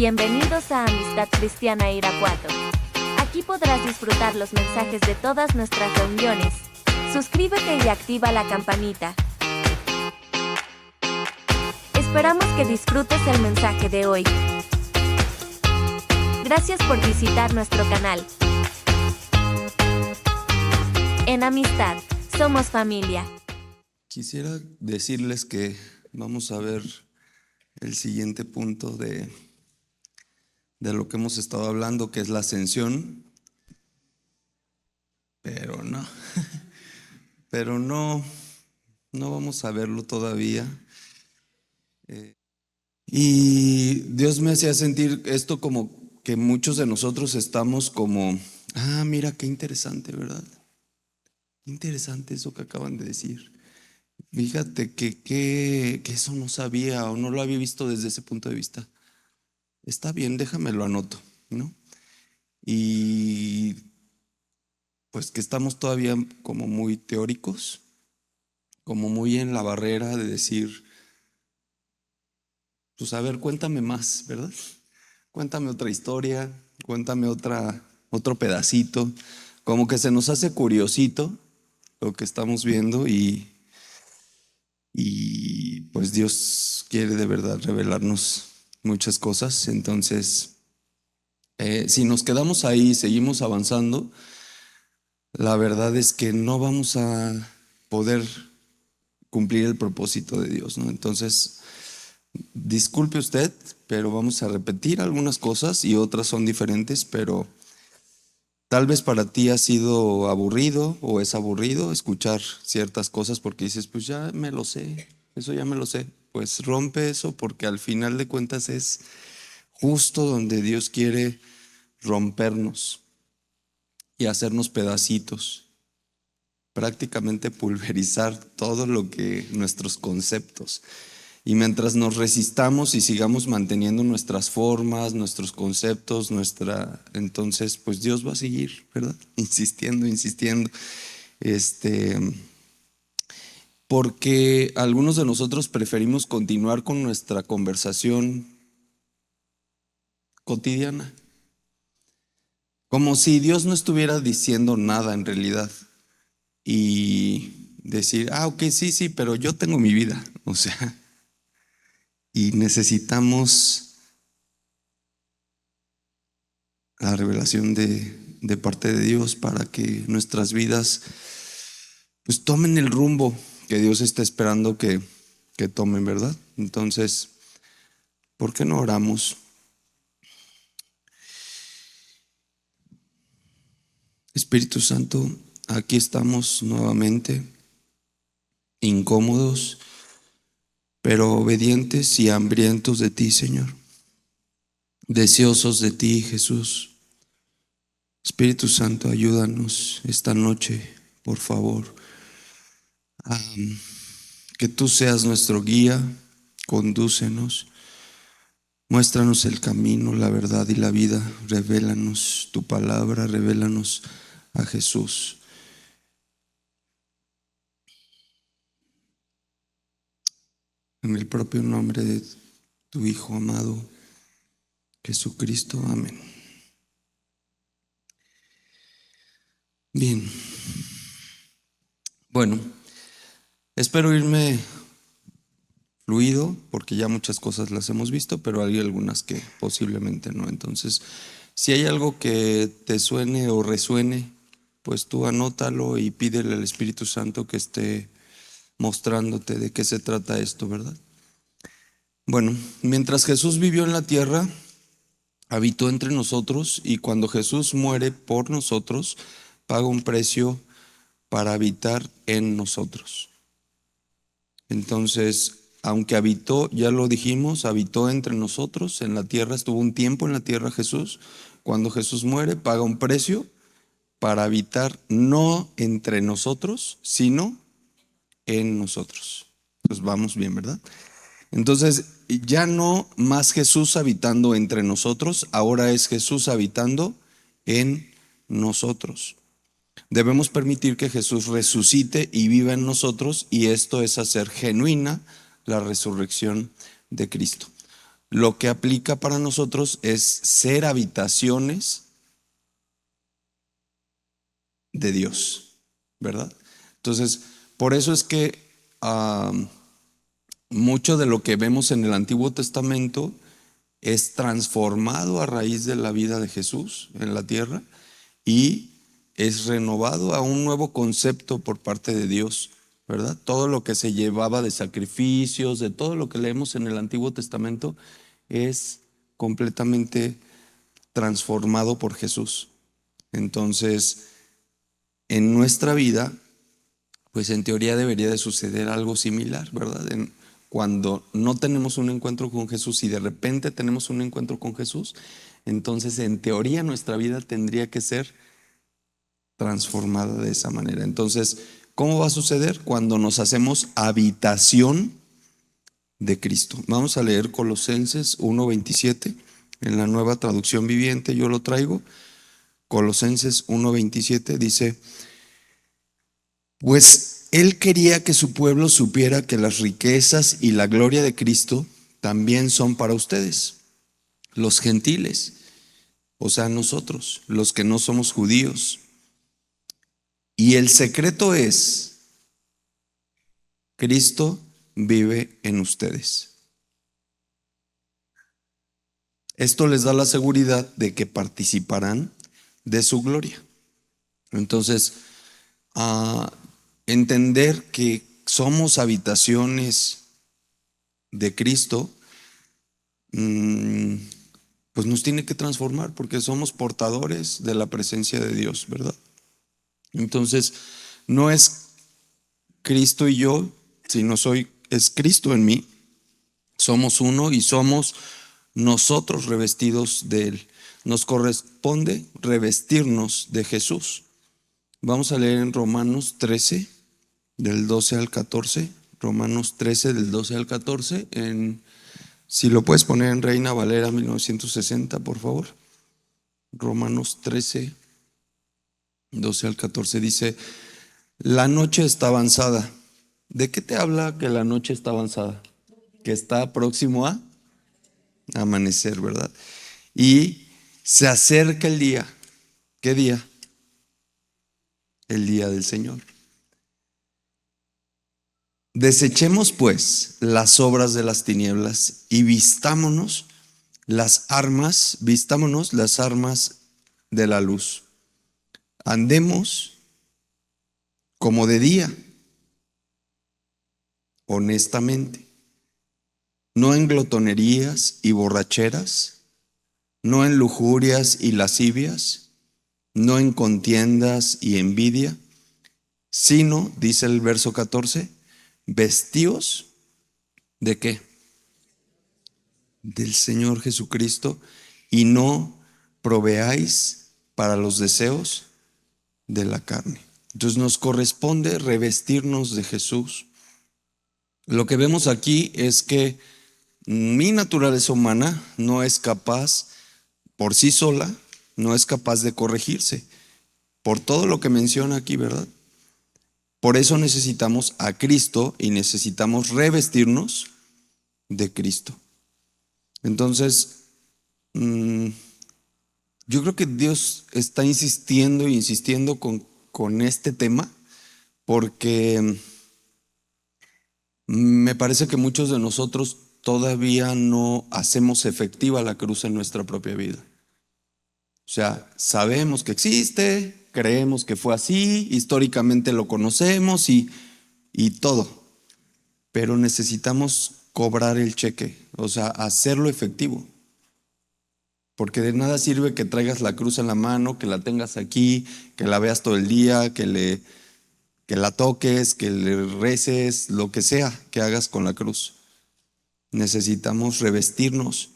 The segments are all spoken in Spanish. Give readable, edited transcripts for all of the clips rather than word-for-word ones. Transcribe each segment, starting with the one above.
Bienvenidos a Amistad Cristiana Irapuato. Aquí podrás disfrutar los mensajes de todas nuestras reuniones. Suscríbete y activa la campanita. Esperamos que disfrutes el mensaje de hoy. Gracias por visitar nuestro canal. En Amistad, somos familia. Quisiera decirles que vamos a ver el siguiente punto de lo que hemos estado hablando, que es la ascensión, pero no vamos a verlo todavía. Y Dios me hacía sentir esto como que muchos de nosotros estamos como, mira qué interesante, ¿verdad? Qué interesante eso que acaban de decir. Fíjate que eso no sabía o no lo había visto desde ese punto de vista. Está bien, déjame lo anoto, ¿no? Y pues que estamos todavía como muy teóricos, como muy en la barrera de decir, pues a ver, cuéntame más, ¿verdad? Cuéntame otra historia, cuéntame otro pedacito. Como que se nos hace curiosito lo que estamos viendo y pues Dios quiere de verdad revelarnos muchas cosas. Entonces, si nos quedamos ahí y seguimos avanzando, la verdad es que no vamos a poder cumplir el propósito de Dios, ¿no? Entonces, disculpe usted, pero vamos a repetir algunas cosas y otras son diferentes, pero tal vez para ti ha sido aburrido o es aburrido escuchar ciertas cosas porque dices, pues ya me lo sé, eso ya me lo sé. Pues rompe eso porque al final de cuentas es justo donde Dios quiere rompernos y hacernos pedacitos, prácticamente pulverizar todo lo que nuestros conceptos. Y mientras nos resistamos y sigamos manteniendo nuestras formas, nuestros conceptos, entonces pues Dios va a seguir, ¿verdad? Insistiendo. Porque algunos de nosotros preferimos continuar con nuestra conversación cotidiana, como si Dios no estuviera diciendo nada en realidad. Y decir, ok, sí, pero yo tengo mi vida, o sea, y necesitamos la revelación de parte de Dios para que nuestras vidas pues tomen el rumbo que Dios está esperando que tomen, ¿verdad? Entonces, ¿por qué no oramos? Espíritu Santo, aquí estamos nuevamente, incómodos, pero obedientes y hambrientos de ti, Señor. Deseosos de ti, Jesús. Espíritu Santo, ayúdanos esta noche, por favor. Que tú seas nuestro guía, condúcenos, muéstranos el camino, la verdad y la vida. Revélanos tu palabra, revélanos a Jesús. En el propio nombre de tu Hijo amado, Jesucristo. Amén. Bien. Bueno, espero irme fluido, porque ya muchas cosas las hemos visto, pero hay algunas que posiblemente no. Entonces, si hay algo que te suene o resuene, pues tú anótalo y pídele al Espíritu Santo que esté mostrándote de qué se trata esto, ¿verdad? Bueno, mientras Jesús vivió en la tierra, habitó entre nosotros, y cuando Jesús muere por nosotros, paga un precio para habitar en nosotros. Entonces, aunque habitó, ya lo dijimos, habitó entre nosotros en la tierra, estuvo un tiempo en la tierra Jesús. Cuando Jesús muere, paga un precio para habitar no entre nosotros, sino en nosotros. Entonces vamos bien, ¿verdad? Entonces, ya no más Jesús habitando entre nosotros, ahora es Jesús habitando en nosotros. Debemos permitir que Jesús resucite y viva en nosotros, y esto es hacer genuina la resurrección de Cristo. lo que aplica para nosotros es ser habitaciones de Dios, ¿verdad? Entonces, por eso es que mucho de lo que vemos en el Antiguo Testamento es transformado a raíz de la vida de Jesús en la tierra y es renovado a un nuevo concepto por parte de Dios, ¿verdad? Todo lo que se llevaba de sacrificios, de todo lo que leemos en el Antiguo Testamento es completamente transformado por Jesús. Entonces, en nuestra vida, pues en teoría debería de suceder algo similar, ¿verdad? Cuando no tenemos un encuentro con Jesús y de repente tenemos un encuentro con Jesús, entonces en teoría nuestra vida tendría que ser transformada de esa manera. Entonces, ¿cómo va a suceder? Cuando nos hacemos habitación de Cristo. Vamos a leer Colosenses 1:27 en la Nueva Traducción Viviente, yo lo traigo. Colosenses 1:27 dice: pues Él quería que su pueblo supiera que las riquezas y la gloria de Cristo también son para ustedes, los gentiles, o sea, nosotros, los que no somos judíos. Y el secreto es: Cristo vive en ustedes. Esto les da la seguridad de que participarán de su gloria. Entonces, entender que somos habitaciones de Cristo, pues nos tiene que transformar porque somos portadores de la presencia de Dios, ¿verdad? Entonces, no es Cristo y yo, sino es Cristo en mí. Somos uno y somos nosotros revestidos de Él. Nos corresponde revestirnos de Jesús. Vamos a leer en Romanos 13, del 12 al 14. Romanos 13, del 12 al 14. Si lo puedes poner en Reina Valera 1960, por favor. Romanos 13, 12 al 14 dice: la noche está avanzada. ¿De qué te habla que la noche está avanzada? Que está próximo a amanecer, ¿verdad? Y se acerca el día. ¿Qué día? El día del Señor. Desechemos pues las obras de las tinieblas y vistámonos las armas de la luz. Andemos como de día, honestamente, no en glotonerías y borracheras, no en lujurias y lascivias, no en contiendas y envidia, sino, dice el verso 14, vestíos ¿de qué? Del Señor Jesucristo, y no proveáis para los deseos de la carne. Entonces nos corresponde revestirnos de Jesús. Lo que vemos aquí es que mi naturaleza humana no es capaz por sí sola, no es capaz de corregirse por todo lo que menciona aquí, ¿verdad? Por eso necesitamos a Cristo y necesitamos revestirnos de Cristo. Entonces, yo creo que Dios está insistiendo e insistiendo con este tema, porque me parece que muchos de nosotros todavía no hacemos efectiva la cruz en nuestra propia vida. O sea, sabemos que existe, creemos que fue así, históricamente lo conocemos y todo, pero necesitamos cobrar el cheque, o sea, hacerlo efectivo. Porque de nada sirve que traigas la cruz en la mano, que la tengas aquí, que la veas todo el día, que la toques, que le reces, lo que sea que hagas con la cruz. Necesitamos revestirnos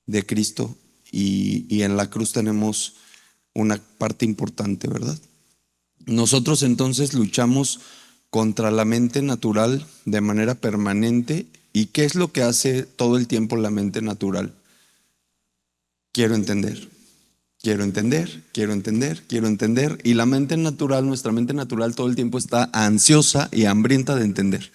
de Cristo y en la cruz tenemos una parte importante, ¿verdad? Nosotros entonces luchamos contra la mente natural de manera permanente. ¿Y qué es lo que hace todo el tiempo la mente natural? Quiero entender. Y la mente natural, nuestra mente natural todo el tiempo está ansiosa y hambrienta de entender,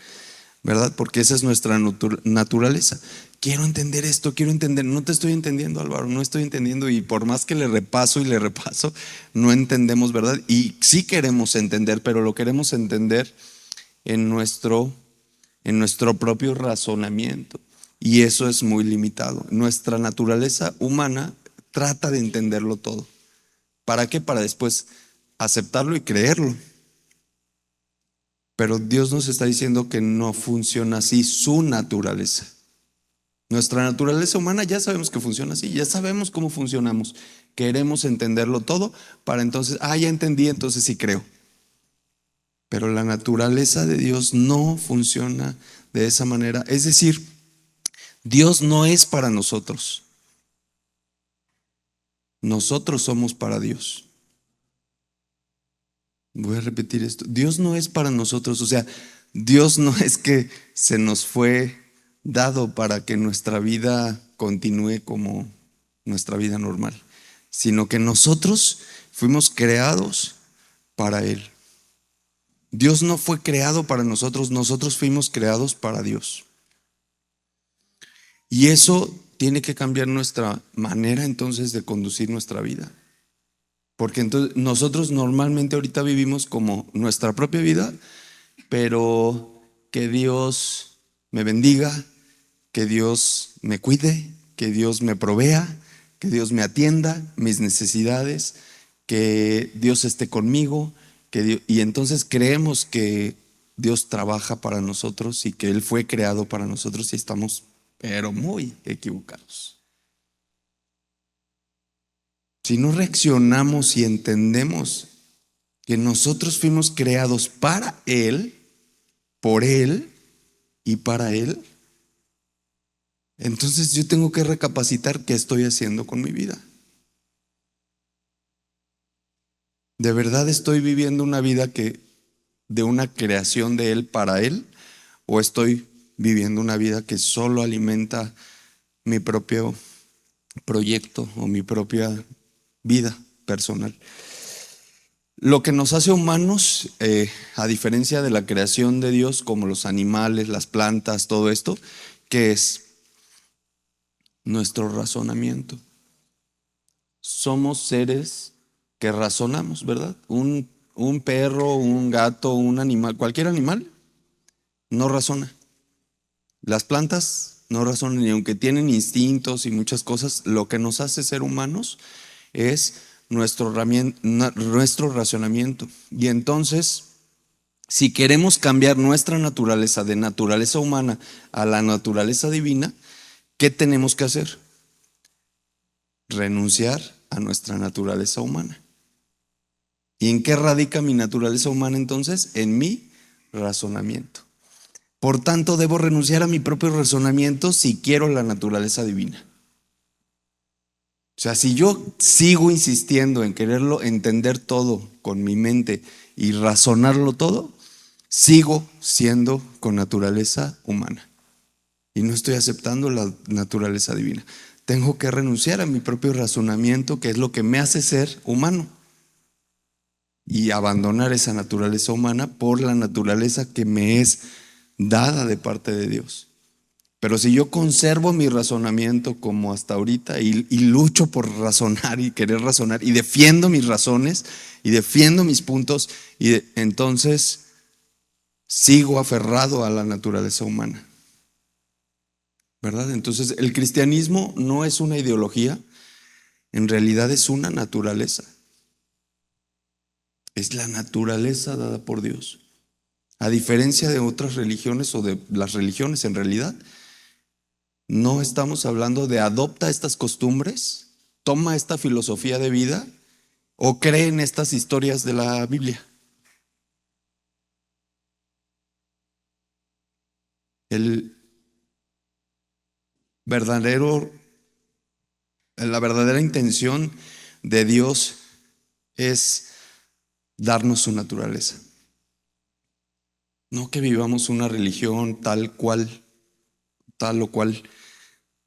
¿verdad? Porque esa es nuestra naturaleza. quiero entender esto, quiero entender. No te estoy entendiendo, Álvaro, no estoy entendiendo. Y por más que le repaso y le repaso, no entendemos, ¿verdad? Y sí queremos entender, pero lo queremos entender en nuestro propio razonamiento. Y eso es muy limitado. Nuestra naturaleza humana trata de entenderlo todo. ¿Para qué? Para después aceptarlo y creerlo. Pero Dios nos está diciendo que no funciona así su naturaleza. Nuestra naturaleza humana ya sabemos que funciona así, ya sabemos cómo funcionamos. Queremos entenderlo todo para entonces, ya entendí, entonces sí creo. Pero la naturaleza de Dios no funciona de esa manera. Es decir, Dios no es para nosotros. Nosotros somos para Dios. Voy a repetir esto. Dios no es para nosotros. O sea, Dios no es que se nos fue dado para que nuestra vida continúe como nuestra vida normal, sino que nosotros fuimos creados para Él. Dios no fue creado para nosotros, nosotros fuimos creados para Dios. Y eso tiene que cambiar nuestra manera entonces de conducir nuestra vida. Porque entonces nosotros normalmente ahorita vivimos como nuestra propia vida, pero que Dios me bendiga, que Dios me cuide, que Dios me provea, que Dios me atienda mis necesidades, que Dios esté conmigo, y entonces creemos que Dios trabaja para nosotros y que Él fue creado para nosotros y estamos, pero muy equivocados. Si no reaccionamos y entendemos que nosotros fuimos creados para Él, por Él y para Él, entonces yo tengo que recapacitar qué estoy haciendo con mi vida. ¿De verdad estoy viviendo una vida de una creación de Él para Él? ¿O estoy viviendo una vida que solo alimenta mi propio proyecto o mi propia vida personal? Lo que nos hace humanos, a diferencia de la creación de Dios, como los animales, las plantas, todo esto, que es nuestro razonamiento. Somos seres que razonamos, ¿verdad? Un perro, un gato, un animal, cualquier animal no razona. Las plantas no razonan, y aunque tienen instintos y muchas cosas, lo que nos hace ser humanos es nuestro razonamiento. Y entonces, si queremos cambiar nuestra naturaleza de naturaleza humana a la naturaleza divina, ¿qué tenemos que hacer? Renunciar a nuestra naturaleza humana. ¿Y en qué radica mi naturaleza humana entonces? En mi razonamiento. Por tanto, debo renunciar a mi propio razonamiento si quiero la naturaleza divina. O sea, si yo sigo insistiendo en quererlo entender todo con mi mente y razonarlo todo, sigo siendo con naturaleza humana y no estoy aceptando la naturaleza divina. Tengo que renunciar a mi propio razonamiento, que es lo que me hace ser humano, y abandonar esa naturaleza humana por la naturaleza que me es dada de parte de Dios. Pero si yo conservo mi razonamiento como hasta ahorita y lucho por razonar y querer razonar y defiendo mis razones y defiendo mis puntos, entonces sigo aferrado a la naturaleza humana, ¿verdad? Entonces el cristianismo no es una ideología, en realidad es una naturaleza. Es la naturaleza dada por Dios. A diferencia de otras religiones o de las religiones, en realidad no estamos hablando de adopta estas costumbres, toma esta filosofía de vida o cree en estas historias de la Biblia. La verdadera intención de Dios es darnos su naturaleza. No que vivamos una religión tal o cual,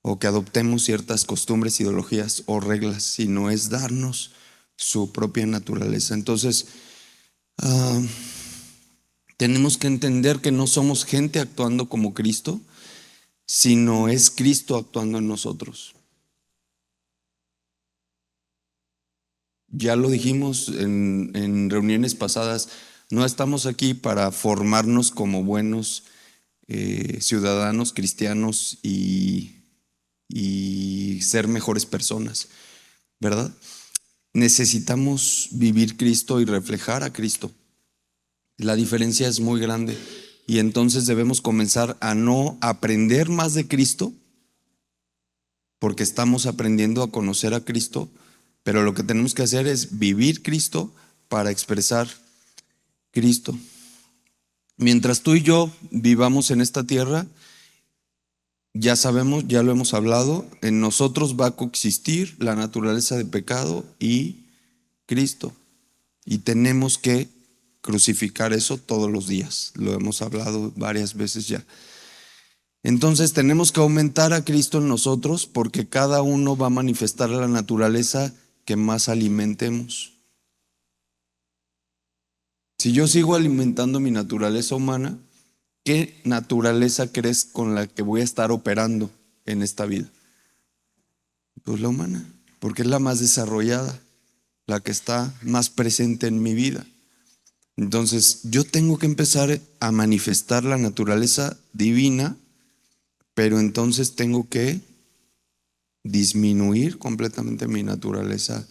o que adoptemos ciertas costumbres, ideologías o reglas, sino es darnos su propia naturaleza. Entonces, tenemos que entender que no somos gente actuando como Cristo, sino es Cristo actuando en nosotros. Ya lo dijimos en reuniones pasadas, no estamos aquí para formarnos como buenos ciudadanos cristianos y ser mejores personas, ¿verdad? Necesitamos vivir Cristo y reflejar a Cristo. La diferencia es muy grande y entonces debemos comenzar a no aprender más de Cristo porque estamos aprendiendo a conocer a Cristo, pero lo que tenemos que hacer es vivir Cristo para expresar Cristo. Mientras tú y yo vivamos en esta tierra, ya sabemos, ya lo hemos hablado, en nosotros va a coexistir la naturaleza de pecado y Cristo. Y tenemos que crucificar eso todos los días. Lo hemos hablado varias veces ya. Entonces tenemos que aumentar a Cristo en nosotros porque cada uno va a manifestar la naturaleza que más alimentemos. Si yo sigo alimentando mi naturaleza humana, ¿qué naturaleza crees con la que voy a estar operando en esta vida? Pues la humana, porque es la más desarrollada, la que está más presente en mi vida. Entonces, yo tengo que empezar a manifestar la naturaleza divina, pero entonces tengo que disminuir completamente mi naturaleza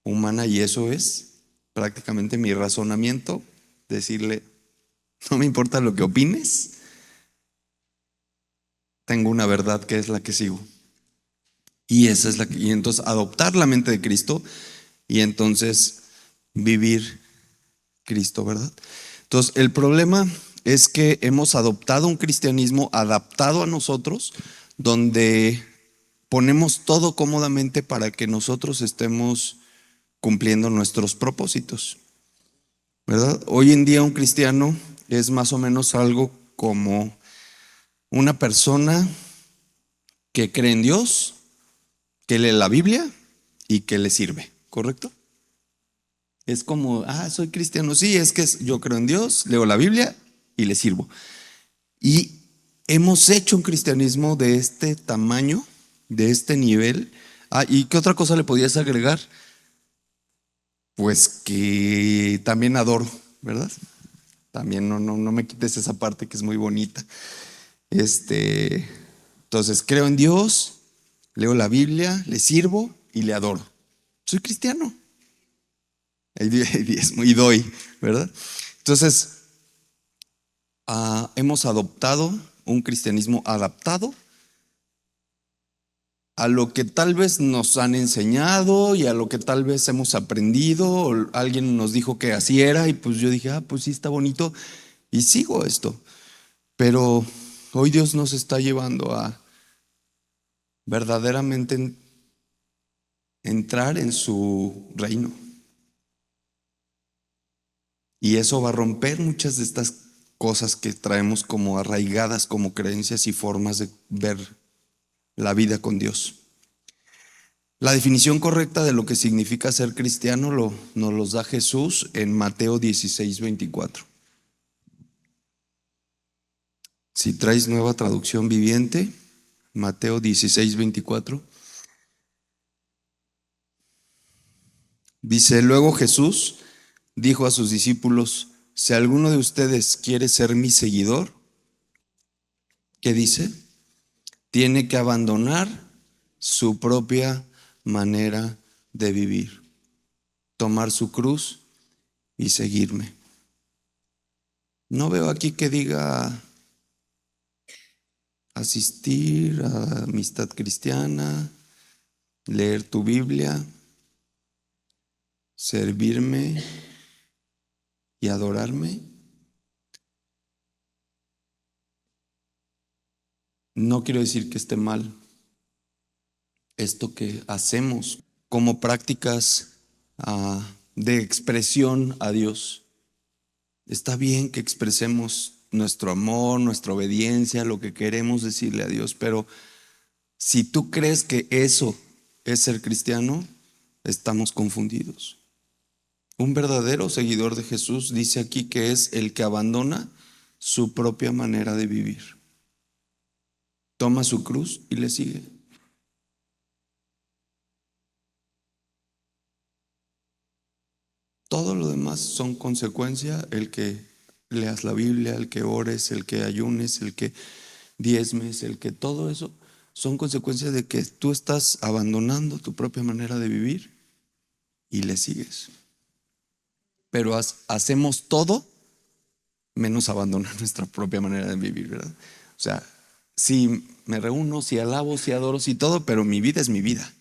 humana y eso es prácticamente mi razonamiento, decirle, no me importa lo que opines, tengo una verdad que es la que sigo. Y esa es y entonces adoptar la mente de Cristo y entonces vivir Cristo, ¿verdad? Entonces, el problema es que hemos adoptado un cristianismo adaptado a nosotros, donde ponemos todo cómodamente para que nosotros estemos cumpliendo nuestros propósitos, ¿verdad? Hoy en día un cristiano es más o menos algo como una persona que cree en Dios, que lee la Biblia y que le sirve, ¿correcto? Es como, soy cristiano. Sí, es que yo creo en Dios, leo la Biblia y le sirvo. Y hemos hecho un cristianismo de este tamaño, de este nivel. ¿Y qué otra cosa le podías agregar? Pues que también adoro, ¿verdad? También no me quites esa parte que es muy bonita. Entonces, creo en Dios, leo la Biblia, le sirvo y le adoro. Soy cristiano. Y doy, ¿verdad? Entonces, hemos adoptado un cristianismo adaptado a lo que tal vez nos han enseñado y a lo que tal vez hemos aprendido, o alguien nos dijo que así era y pues yo dije, pues sí está bonito y sigo esto. Pero hoy Dios nos está llevando a verdaderamente entrar en su reino. Y eso va a romper muchas de estas cosas que traemos como arraigadas como creencias y formas de ver la vida con Dios. La definición correcta de lo que significa ser cristiano nos los da Jesús en Mateo 16:24. Si traes nueva traducción viviente, Mateo 16:24. Dice, luego Jesús dijo a sus discípulos, si alguno de ustedes quiere ser mi seguidor, ¿qué dice? Tiene que abandonar su propia manera de vivir, tomar su cruz y seguirme. No veo aquí que diga asistir a amistad cristiana, leer tu Biblia, servirme y adorarme. No quiero decir que esté mal esto que hacemos como prácticas de expresión a Dios. Está bien que expresemos nuestro amor, nuestra obediencia, lo que queremos decirle a Dios, pero si tú crees que eso es ser cristiano, estamos confundidos. Un verdadero seguidor de Jesús dice aquí que es el que abandona su propia manera de vivir. toma su cruz y le sigue. Todo lo demás son consecuencia, el que leas la Biblia, el que ores, el que ayunes, el que diezmes, el que todo eso son consecuencias de que tú estás abandonando tu propia manera de vivir y le sigues. Pero hacemos todo menos abandonar nuestra propia manera de vivir, ¿verdad? O sea, sí me reúno, sí alabo, sí adoro, sí todo, pero mi vida es mi vida.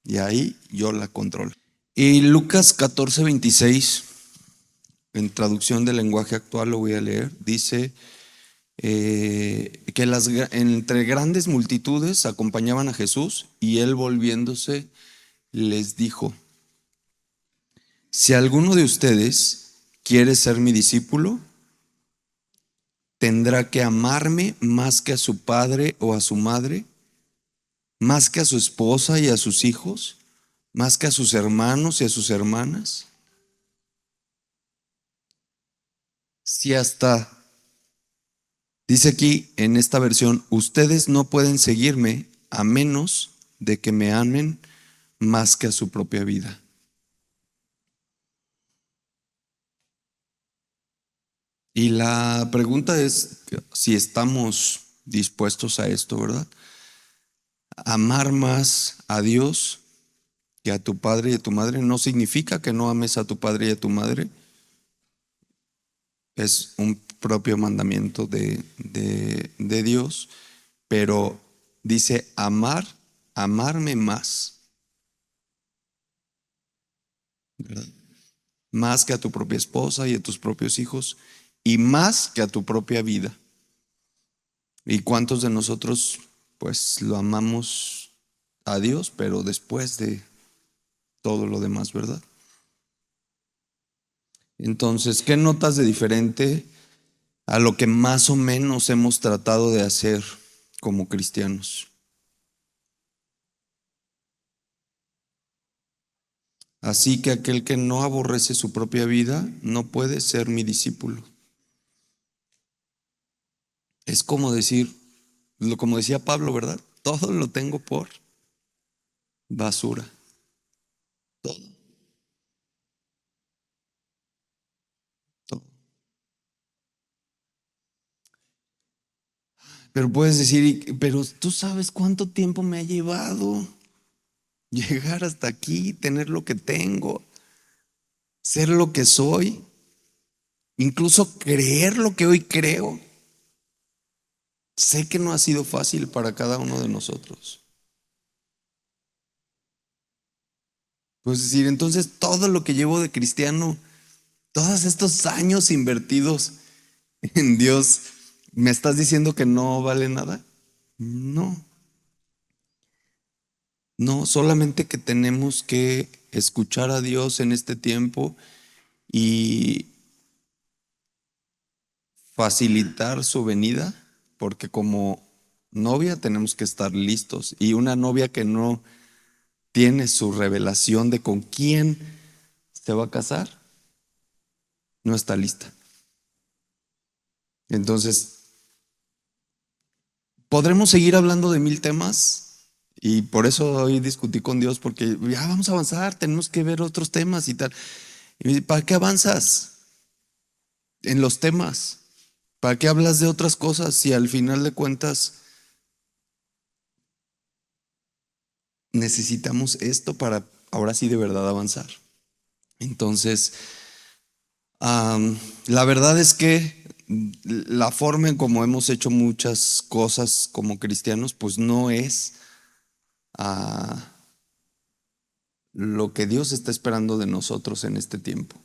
Y ahí yo la controlo. Y Lucas 14:26, en traducción del lenguaje actual lo voy a leer, dice que entre grandes multitudes acompañaban a Jesús y él volviéndose les dijo: si alguno de ustedes quiere ser mi discípulo, tendrá que amarme más que a su padre o a su madre, más que a su esposa y a sus hijos, más que a sus hermanos y a sus hermanas. Si hasta, dice aquí en esta versión, ustedes no pueden seguirme a menos de que me amen más que a su propia vida. Y la pregunta es si estamos dispuestos a esto, ¿verdad? Amar más a Dios que a tu padre y a tu madre no significa que no ames a tu padre y a tu madre. Es un propio mandamiento de Dios, pero dice amarme más, ¿verdad? Más que a tu propia esposa y a tus propios hijos y más que a tu propia vida. ¿Y cuántos de nosotros pues lo amamos a Dios, pero después de todo lo demás, ¿verdad? Entonces, ¿qué notas de diferente a lo que más o menos hemos tratado de hacer como cristianos? Así que aquel que no aborrece su propia vida no puede ser mi discípulo. Es como decir, como decía Pablo, ¿verdad? Todo lo tengo por basura. Todo, todo. Pero puedes decir, pero tú sabes cuánto tiempo me ha llevado llegar hasta aquí, tener lo que tengo, ser lo que soy, incluso creer lo que hoy creo. Sé que no ha sido fácil para cada uno de nosotros. Pues decir, entonces todo lo que llevo de cristiano, todos estos años invertidos en Dios, ¿me estás diciendo que no vale nada? No, no, solamente que tenemos que escuchar a Dios en este tiempo y facilitar su venida, porque como novia tenemos que estar listos y una novia que no tiene su revelación de con quién se va a casar, no está lista. Entonces, podremos seguir hablando de mil temas y por eso hoy discutí con Dios, porque ya vamos a avanzar, tenemos que ver otros temas y tal. Y me dice, ¿para qué avanzas en los temas? ¿Para qué hablas de otras cosas si al final de cuentas necesitamos esto para ahora sí de verdad avanzar? Entonces, la verdad es que la forma en como hemos hecho muchas cosas como cristianos, pues no es ah, lo que Dios está esperando de nosotros en este tiempo.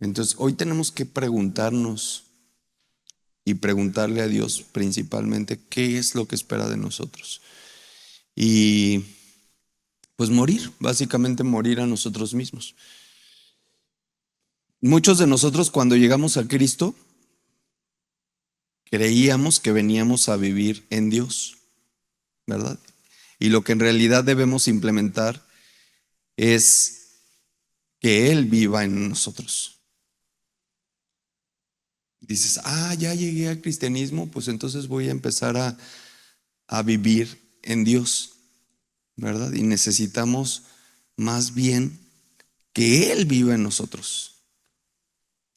Entonces, hoy tenemos que preguntarnos y preguntarle a Dios principalmente qué es lo que espera de nosotros. Y pues morir, básicamente morir a nosotros mismos. Muchos de nosotros cuando llegamos a Cristo creíamos que veníamos a vivir en Dios, ¿verdad? Y lo que en realidad debemos implementar es que Él viva en nosotros. Dices, ya llegué al cristianismo, pues entonces voy a empezar a vivir en Dios, ¿verdad? Y necesitamos más bien que Él viva en nosotros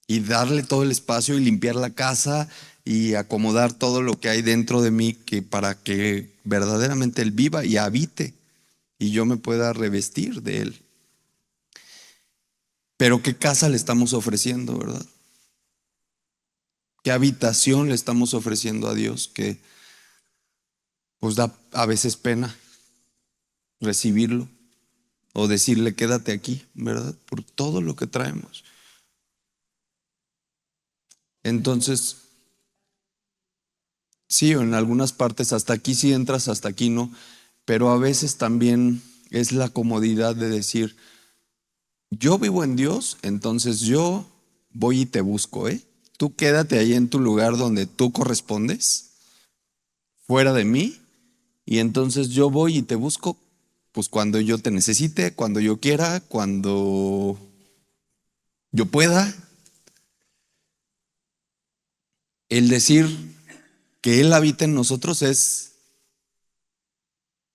y darle todo el espacio y limpiar la casa y acomodar todo lo que hay dentro de mí para que verdaderamente Él viva y habite y yo me pueda revestir de Él. Pero ¿qué casa le estamos ofreciendo, verdad? ¿Qué habitación le estamos ofreciendo a Dios que pues da a veces pena recibirlo o decirle quédate aquí, ¿verdad? Por todo lo que traemos. Entonces, sí, en algunas partes hasta aquí sí entras, hasta aquí no, pero a veces también es la comodidad de decir, yo vivo en Dios, entonces yo voy y te busco, ¿eh? Tú quédate ahí en tu lugar donde tú correspondes, fuera de mí, y entonces yo voy y te busco, pues cuando yo te necesite, cuando yo quiera, cuando yo pueda. El decir que Él habita en nosotros es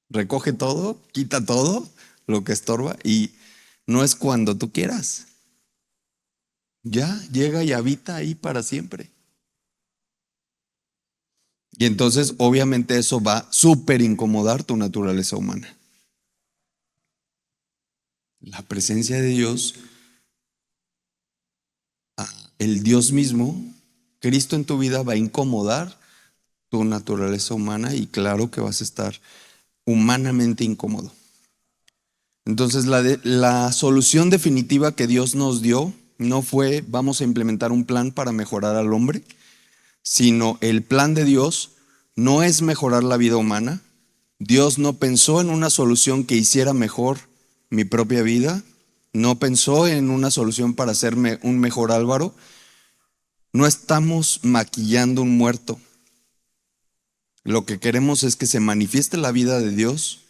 recoge todo, quita todo lo que estorba y no es cuando tú quieras. Ya llega y habita ahí para siempre. Y entonces obviamente eso va a súper incomodar tu naturaleza humana. La presencia de Dios, el Dios mismo, Cristo en tu vida va a incomodar tu naturaleza humana y claro que vas a estar humanamente incómodo. Entonces la solución definitiva que Dios nos dio no fue vamos a implementar un plan para mejorar al hombre, sino el plan de Dios no es mejorar la vida humana. Dios no pensó en una solución que hiciera mejor mi propia vida, no pensó en una solución para hacerme un mejor Álvaro. No estamos maquillando un muerto. Lo que queremos es que se manifieste la vida de Dios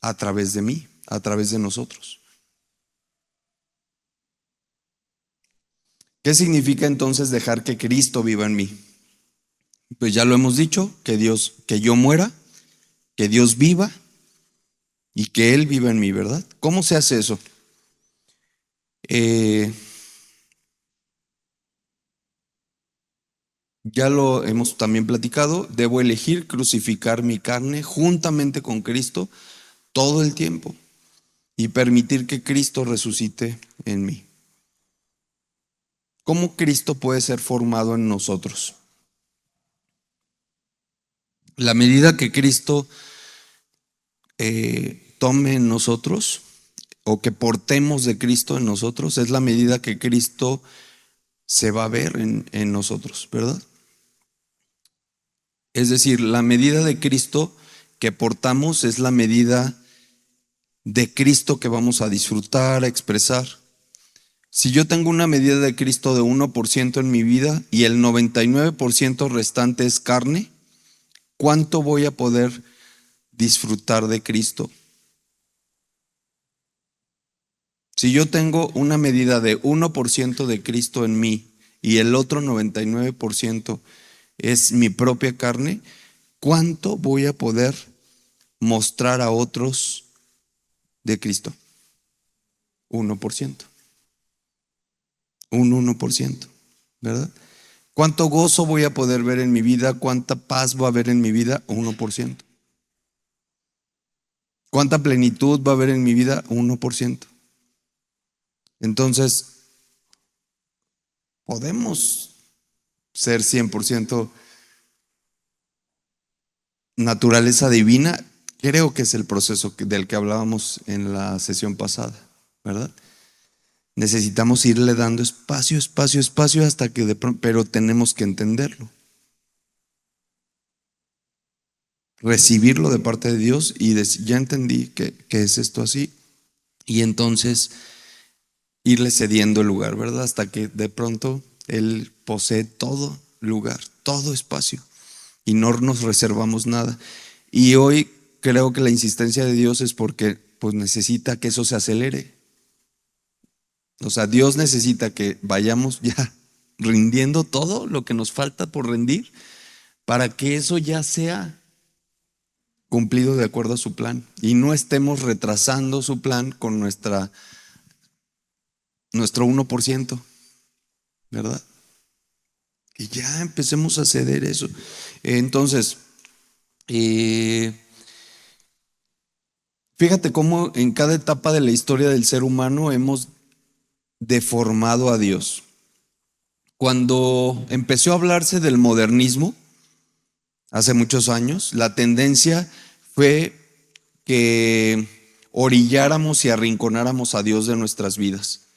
a través de mí, a través de nosotros. ¿Qué significa entonces dejar que Cristo viva en mí? Pues ya lo hemos dicho, que yo muera, que Dios viva y que Él viva en mí, ¿verdad? ¿Cómo se hace eso? Ya lo hemos también platicado, debo elegir crucificar mi carne juntamente con Cristo todo el tiempo y permitir que Cristo resucite en mí. ¿Cómo Cristo puede ser formado en nosotros? La medida que Cristo tome en nosotros o que portemos de Cristo en nosotros es la medida que Cristo se va a ver en nosotros, ¿verdad? Es decir, la medida de Cristo que portamos es la medida de Cristo que vamos a disfrutar, a expresar. Si yo tengo una medida de Cristo de 1% en mi vida y el 99% restante es carne, ¿cuánto voy a poder disfrutar de Cristo? Si yo tengo una medida de 1% de Cristo en mí y el otro 99% es mi propia carne, ¿cuánto voy a poder mostrar a otros de Cristo? 1%. Un 1%, ¿verdad? ¿Cuánto gozo voy a poder ver en mi vida? ¿Cuánta paz va a haber en mi vida? 1%. ¿Cuánta plenitud va a haber en mi vida? 1%. Entonces, podemos ser 100% naturaleza divina. Creo que es el proceso del que hablábamos en la sesión pasada, ¿verdad? Necesitamos irle dando espacio, espacio, espacio hasta que de pronto, pero tenemos que entenderlo. Recibirlo de parte de Dios y decir, ya entendí que es esto así. Y entonces irle cediendo el lugar, ¿verdad? Hasta que de pronto Él posee todo lugar, todo espacio y no nos reservamos nada. Y hoy creo que la insistencia de Dios es porque pues necesita que eso se acelere. O sea, Dios necesita que vayamos ya rindiendo todo lo que nos falta por rendir para que eso ya sea cumplido de acuerdo a su plan y no estemos retrasando su plan con nuestro 1%, ¿verdad? Y ya empecemos a ceder eso. Entonces, fíjate cómo en cada etapa de la historia del ser humano hemos deformado a Dios. Cuando empezó a hablarse del modernismo, hace muchos años, la tendencia fue que orilláramos y arrinconáramos a Dios de nuestras vidas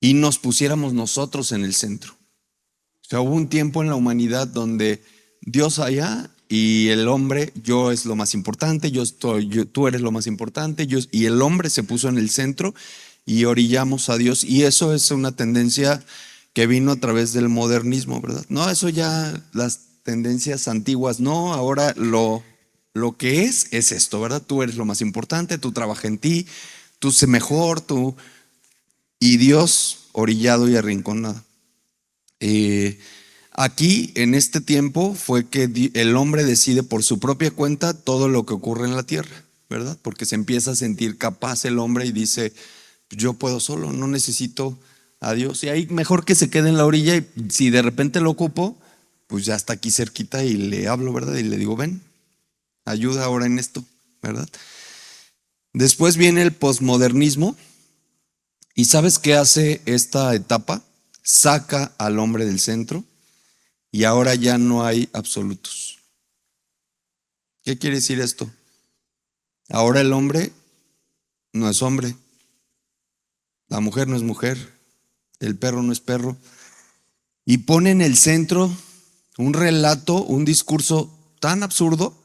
y nos pusiéramos nosotros en el centro. O sea, hubo un tiempo en la humanidad donde Dios allá y el hombre, yo es lo más importante, tú eres lo más importante, y el hombre se puso en el centro y orillamos a Dios. Y eso es una tendencia que vino a través del modernismo, ¿verdad? No, eso ya las tendencias antiguas, no, ahora lo que es esto, ¿verdad? Tú eres lo más importante, tú trabaja en ti, tú sé mejor, y Dios orillado y arrinconado. Aquí en este tiempo fue que el hombre decide por su propia cuenta todo lo que ocurre en la tierra, ¿verdad? Porque se empieza a sentir capaz el hombre y dice, yo puedo solo, no necesito a Dios. Y ahí mejor que se quede en la orilla y si de repente lo ocupo, pues ya está aquí cerquita y le hablo, ¿verdad? Y le digo, ven, ayuda ahora en esto, ¿verdad? Después viene el posmodernismo. ¿Y sabes qué hace esta etapa? Saca al hombre del centro y ahora ya no hay absolutos. ¿Qué quiere decir esto? Ahora el hombre no es hombre, la mujer no es mujer, el perro no es perro. Y pone en el centro un relato, un discurso tan absurdo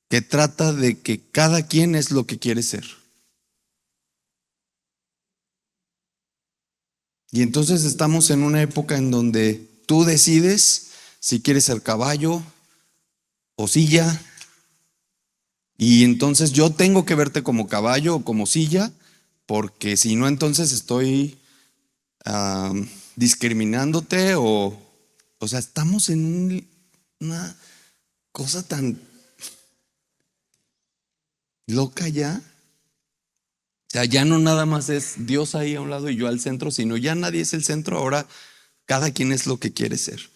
que trata de que cada quien es lo que quiere ser. Y entonces estamos en una época en donde tú decides si quieres ser caballo o silla, y entonces yo tengo que verte como caballo o como silla, porque si no entonces estoy discriminándote o sea, estamos en una cosa tan loca ya. O sea, ya no nada más es Dios ahí a un lado y yo al centro, sino ya nadie es el centro, ahora cada quien es lo que quiere ser.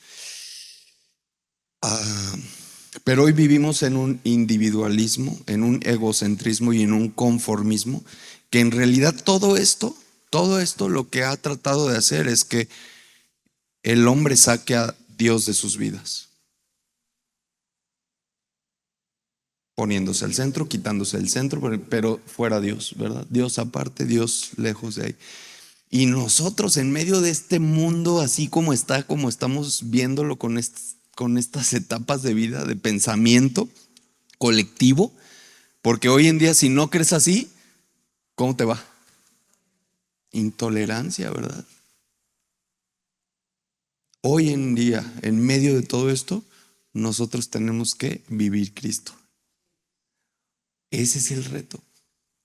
Pero hoy vivimos en un individualismo, en un egocentrismo y en un conformismo, que en realidad todo esto lo que ha tratado de hacer es que el hombre saque a Dios de sus vidas, poniéndose al centro, quitándose el centro, pero fuera Dios, ¿verdad? Dios aparte, Dios lejos de ahí. Y nosotros en medio de este mundo así como está, como estamos viéndolo con estas etapas de vida, de pensamiento colectivo, porque hoy en día si no crees así, ¿cómo te va? Intolerancia, ¿verdad? Hoy en día, en medio de todo esto, nosotros tenemos que vivir Cristo. Ese es el reto.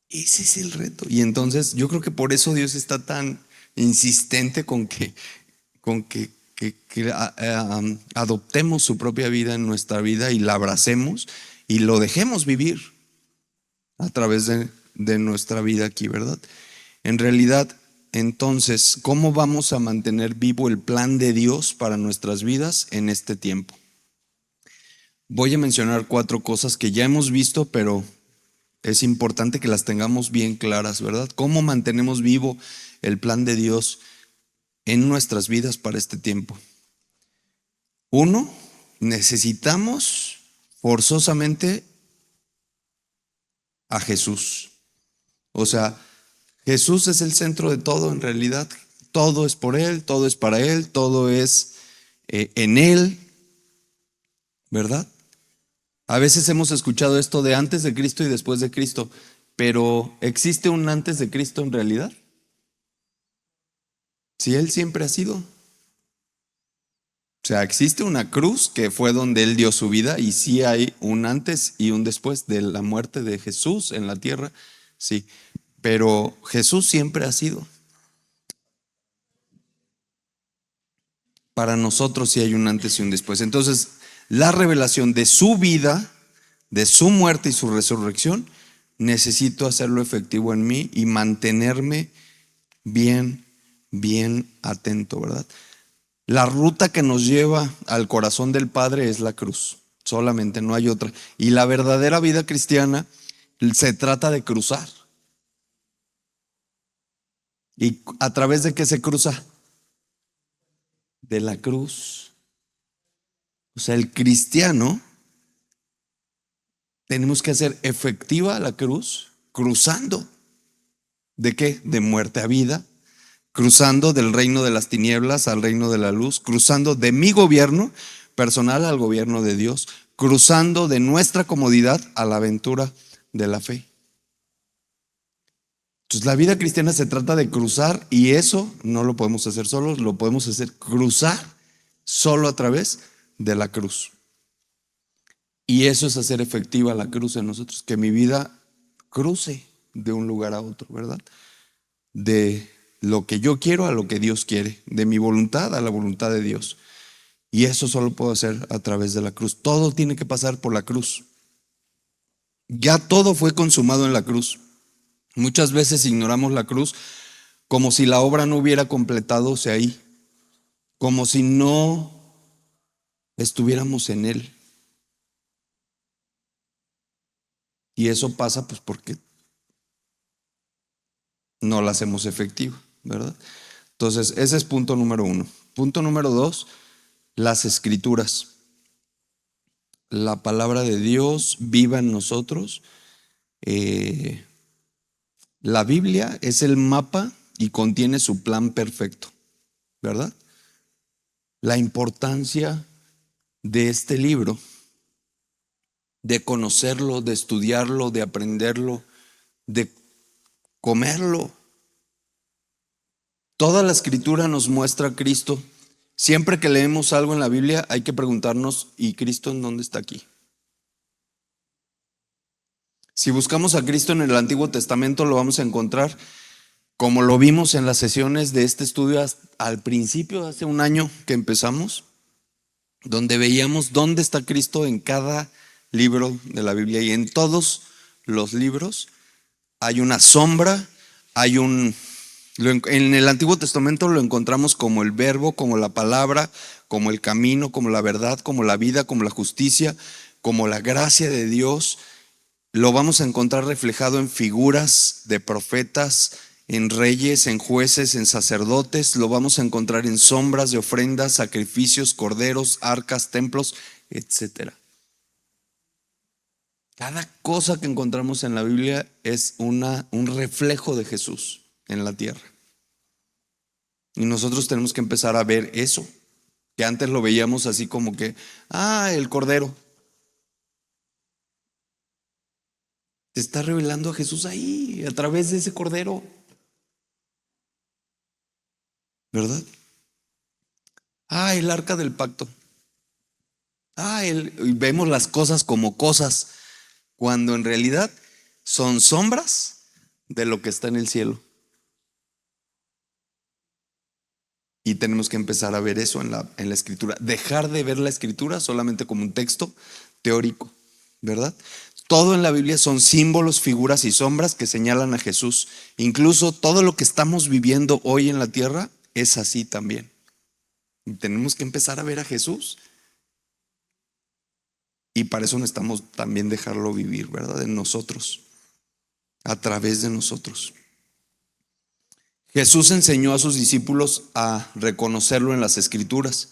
Ese es el reto. Y entonces yo creo que por eso Dios está tan insistente con que adoptemos su propia vida en nuestra vida y la abracemos y lo dejemos vivir a través de nuestra vida aquí, ¿verdad? En realidad, entonces, ¿cómo vamos a mantener vivo el plan de Dios para nuestras vidas en este tiempo? Voy a mencionar 4 cosas que ya hemos visto, pero es importante que las tengamos bien claras, ¿verdad? ¿Cómo mantenemos vivo el plan de Dios en nuestras vidas para este tiempo? 1, necesitamos forzosamente a Jesús. O sea, Jesús es el centro de todo en realidad. Todo es por Él, todo es para Él, todo es en Él, ¿verdad? A veces hemos escuchado esto de antes de Cristo y después de Cristo, pero ¿existe un antes de Cristo en realidad? Si Él siempre ha sido. O sea, existe una cruz que fue donde Él dio su vida y sí hay un antes y un después de la muerte de Jesús en la tierra, sí, pero Jesús siempre ha sido. para nosotros sí hay un antes y un después. Entonces, la revelación de su vida, de su muerte y su resurrección, necesito hacerlo efectivo en mí y mantenerme bien atento, ¿verdad? La ruta que nos lleva al corazón del Padre es la cruz, solamente, no hay otra. Y la verdadera vida cristiana se trata de cruzar. ¿Y a través de qué se cruza? De la cruz. O sea, el cristiano, tenemos que hacer efectiva la cruz, cruzando. ¿De qué? De muerte a vida, cruzando del reino de las tinieblas al reino de la luz, cruzando de mi gobierno personal al gobierno de Dios, cruzando de nuestra comodidad a la aventura de la fe. Entonces, la vida cristiana se trata de cruzar, y eso no lo podemos hacer solos, lo podemos hacer cruzar solo a través de la cruz. Y eso es hacer efectiva la cruz en nosotros, que mi vida cruce de un lugar a otro, ¿verdad? De lo que yo quiero a lo que Dios quiere, de mi voluntad a la voluntad de Dios. Y eso solo puedo hacer a través de la cruz. Todo tiene que pasar por la cruz. Ya todo fue consumado en la cruz. Muchas veces ignoramos la cruz como si la obra no hubiera completadose ahí, como si no estuviéramos en él. Y eso pasa pues porque no la hacemos efectiva, ¿verdad? Entonces, ese es punto número 1. Punto número 2, las escrituras. La palabra de Dios viva en nosotros. La Biblia es el mapa y contiene su plan perfecto, ¿verdad? La importancia de este libro, de conocerlo, de estudiarlo, de aprenderlo, de comerlo. Toda la escritura nos muestra a Cristo. Siempre que leemos algo en la Biblia hay que preguntarnos, ¿y Cristo en dónde está aquí? Si buscamos a Cristo en el Antiguo Testamento, lo vamos a encontrar como lo vimos en las sesiones de este estudio al principio, hace un año que empezamos, donde veíamos dónde está Cristo en cada libro de la Biblia. Y en todos los libros hay una sombra, en el Antiguo Testamento lo encontramos como el verbo, como la palabra, como el camino, como la verdad, como la vida, como la justicia, como la gracia de Dios. Lo vamos a encontrar reflejado en figuras de profetas, en reyes, en jueces, en sacerdotes. Lo vamos a encontrar en sombras de ofrendas, sacrificios, corderos, arcas, templos, etc. Cada cosa que encontramos en la Biblia es un reflejo de Jesús en la tierra. Y nosotros tenemos que empezar a ver eso, que antes lo veíamos así como que, el cordero. Te está revelando a Jesús ahí, a través de ese cordero, ¿verdad? El arca del pacto. Y vemos las cosas como cosas, cuando en realidad son sombras de lo que está en el cielo. Y tenemos que empezar a ver eso en la escritura. Dejar de ver la escritura solamente como un texto teórico, ¿verdad? Todo en la Biblia son símbolos, figuras y sombras que señalan a Jesús. Incluso todo lo que estamos viviendo hoy en la tierra es así también. Y tenemos que empezar a ver a Jesús. Y para eso necesitamos también dejarlo vivir, ¿verdad? En nosotros, a través de nosotros. Jesús enseñó a sus discípulos a reconocerlo en las Escrituras.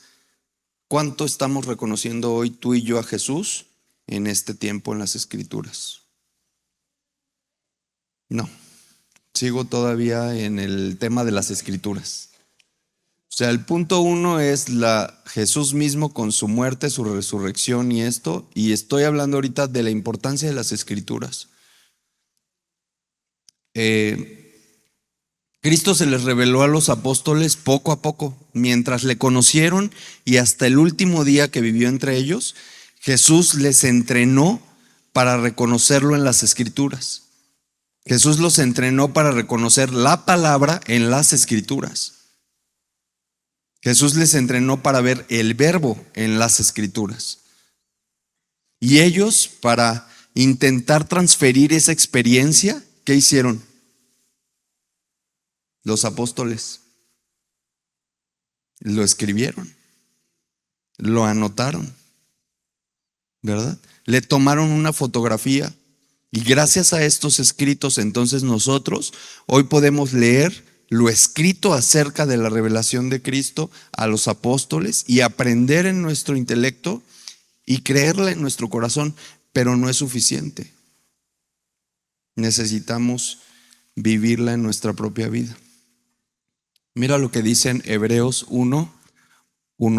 ¿Cuánto estamos reconociendo hoy tú y yo a Jesús en este tiempo en las Escrituras? No, sigo todavía en el tema de las Escrituras. O sea, el punto 1 es Jesús mismo con su muerte, su resurrección y esto. Y estoy hablando ahorita de la importancia de las Escrituras. Cristo se les reveló a los apóstoles poco a poco, mientras le conocieron, y hasta el último día que vivió entre ellos, Jesús les entrenó para reconocerlo en las Escrituras. Jesús los entrenó para reconocer la palabra en las Escrituras. Jesús les entrenó para ver el verbo en las Escrituras. Y ellos, para intentar transferir esa experiencia, ¿qué hicieron? Los apóstoles lo escribieron, lo anotaron, ¿verdad? Le tomaron una fotografía y gracias a estos escritos, entonces nosotros hoy podemos leer lo escrito acerca de la revelación de Cristo a los apóstoles y aprender en nuestro intelecto y creerla en nuestro corazón, pero no es suficiente. Necesitamos vivirla en nuestra propia vida. Mira lo que dice en Hebreos 1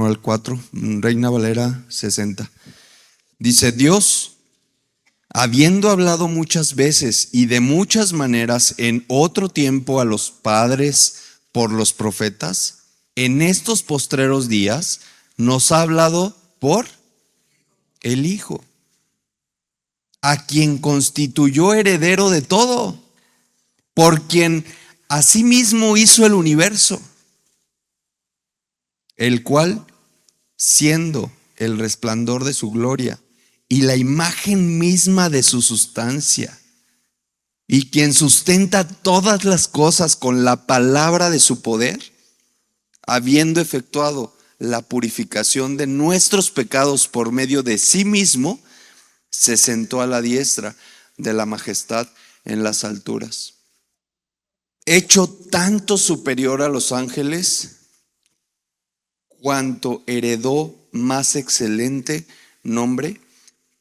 al 4, Reina Valera 60. Dice: Dios, habiendo hablado muchas veces y de muchas maneras en otro tiempo a los padres por los profetas, en estos postreros días nos ha hablado por el Hijo, a quien constituyó heredero de todo, por quien asimismo hizo el universo, el cual, siendo el resplandor de su gloria y la imagen misma de su sustancia, y quien sustenta todas las cosas con la palabra de su poder, habiendo efectuado la purificación de nuestros pecados por medio de sí mismo, se sentó a la diestra de la majestad en las alturas. Hecho tanto superior a los ángeles, cuanto heredó más excelente nombre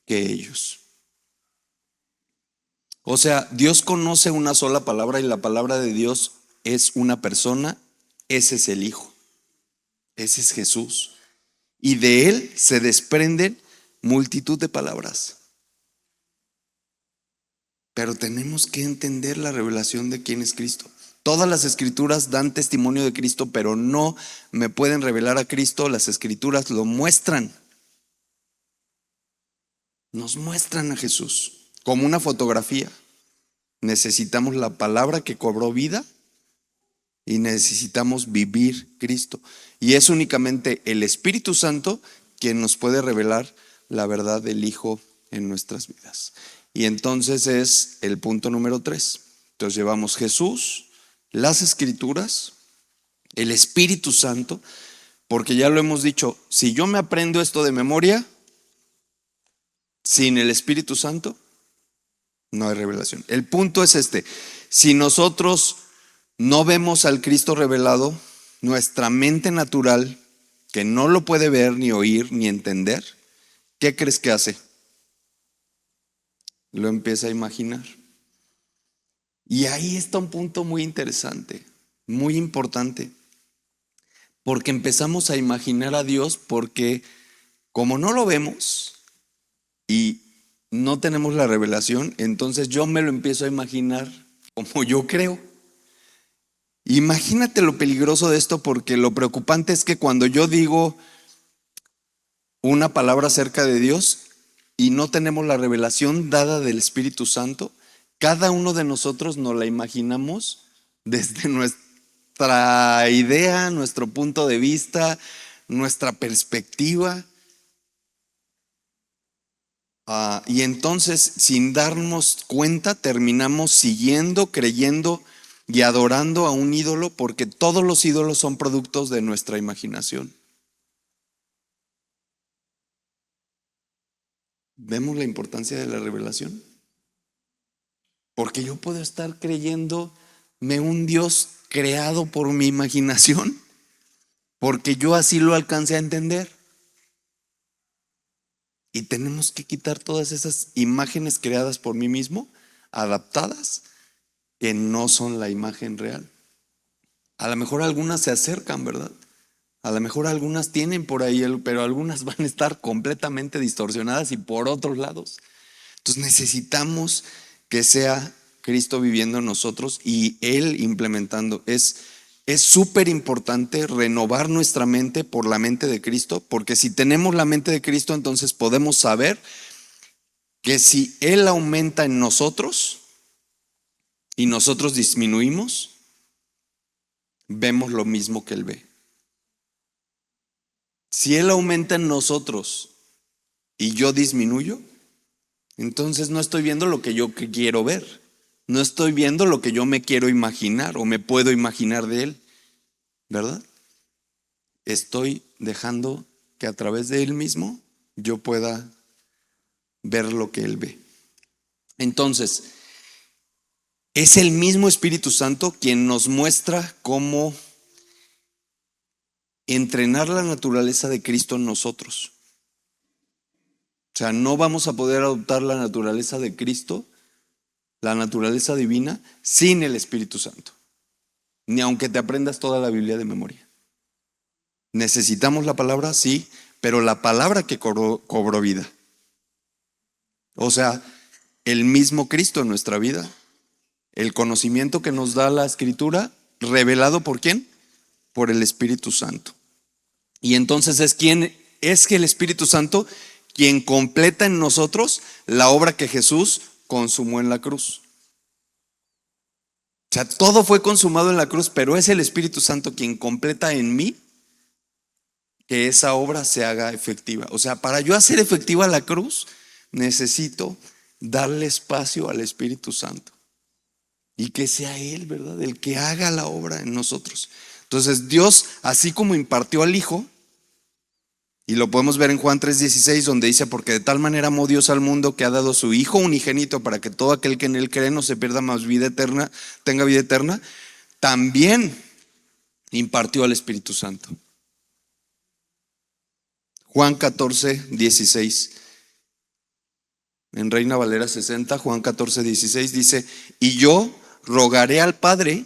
que ellos. O sea, Dios conoce una sola palabra y la palabra de Dios es una persona. Ese es el Hijo, ese es Jesús, y de Él se desprenden multitud de palabras. Pero tenemos que entender la revelación de quién es Cristo. Todas las escrituras dan testimonio de Cristo, pero no me pueden revelar a Cristo. Las escrituras lo muestran. Nos muestran a Jesús como una fotografía. Necesitamos la palabra que cobró vida y necesitamos vivir Cristo. Y es únicamente el Espíritu Santo quien nos puede revelar la verdad del Hijo en nuestras vidas. Y entonces es el punto número 3. Entonces llevamos Jesús, las Escrituras, el Espíritu Santo, porque ya lo hemos dicho, si yo me aprendo esto de memoria, sin el Espíritu Santo, no hay revelación. El punto es este: si nosotros no vemos al Cristo revelado, nuestra mente natural, que no lo puede ver, ni oír, ni entender, ¿qué crees que hace? Lo empieza a imaginar. Y ahí está un punto muy interesante, muy importante, porque empezamos a imaginar a Dios, porque como no lo vemos y no tenemos la revelación, entonces yo me lo empiezo a imaginar como yo creo. Imagínate lo peligroso de esto, porque lo preocupante es que cuando yo digo una palabra acerca de Dios y no tenemos la revelación dada del Espíritu Santo, cada uno de nosotros nos la imaginamos desde nuestra idea, nuestro punto de vista, nuestra perspectiva. Y entonces, sin darnos cuenta, terminamos siguiendo, creyendo y adorando a un ídolo, porque todos los ídolos son productos de nuestra imaginación. ¿Vemos la importancia de la revelación? Porque yo puedo estar creyéndome un Dios creado por mi imaginación, porque yo así lo alcancé a entender. Y tenemos que quitar todas esas imágenes creadas por mí mismo, adaptadas, que no son la imagen real. A lo mejor algunas se acercan, ¿verdad? A lo mejor algunas tienen por ahí, pero algunas van a estar completamente distorsionadas y por otros lados. Entonces necesitamos que sea Cristo viviendo en nosotros y Él implementando. Es súper importante renovar nuestra mente por la mente de Cristo, porque si tenemos la mente de Cristo, entonces podemos saber que si Él aumenta en nosotros y nosotros disminuimos, vemos lo mismo que Él ve. Si Él aumenta en nosotros y yo disminuyo, entonces no estoy viendo lo que yo quiero ver. No estoy viendo lo que yo me quiero imaginar o me puedo imaginar de Él, ¿verdad? Estoy dejando que a través de Él mismo yo pueda ver lo que Él ve. Entonces, es el mismo Espíritu Santo quien nos muestra cómo entrenar la naturaleza de Cristo en nosotros. O sea, no vamos a poder adoptar la naturaleza de Cristo, la naturaleza divina, sin el Espíritu Santo. Ni aunque te aprendas toda la Biblia de memoria. Necesitamos la palabra, sí, pero la palabra que cobró vida. O sea, el mismo Cristo en nuestra vida. El conocimiento que nos da la Escritura, revelado ¿por quién? Por el Espíritu Santo. Y entonces es que el Espíritu Santo quien completa en nosotros la obra que Jesús consumó en la cruz. O sea, todo fue consumado en la cruz, pero es el Espíritu Santo quien completa en mí que esa obra se haga efectiva. O sea, para yo hacer efectiva la cruz, necesito darle espacio al Espíritu Santo. Y que sea Él, ¿verdad? El que haga la obra en nosotros. Entonces Dios, así como impartió al Hijo, y lo podemos ver en Juan 3:16, donde dice, porque de tal manera amó Dios al mundo que ha dado su Hijo unigénito para que todo aquel que en Él cree no se pierda, más vida eterna, tenga vida eterna, también impartió al Espíritu Santo. Juan 14:16. En Reina Valera 60, Juan 14:16 dice, y yo rogaré al Padre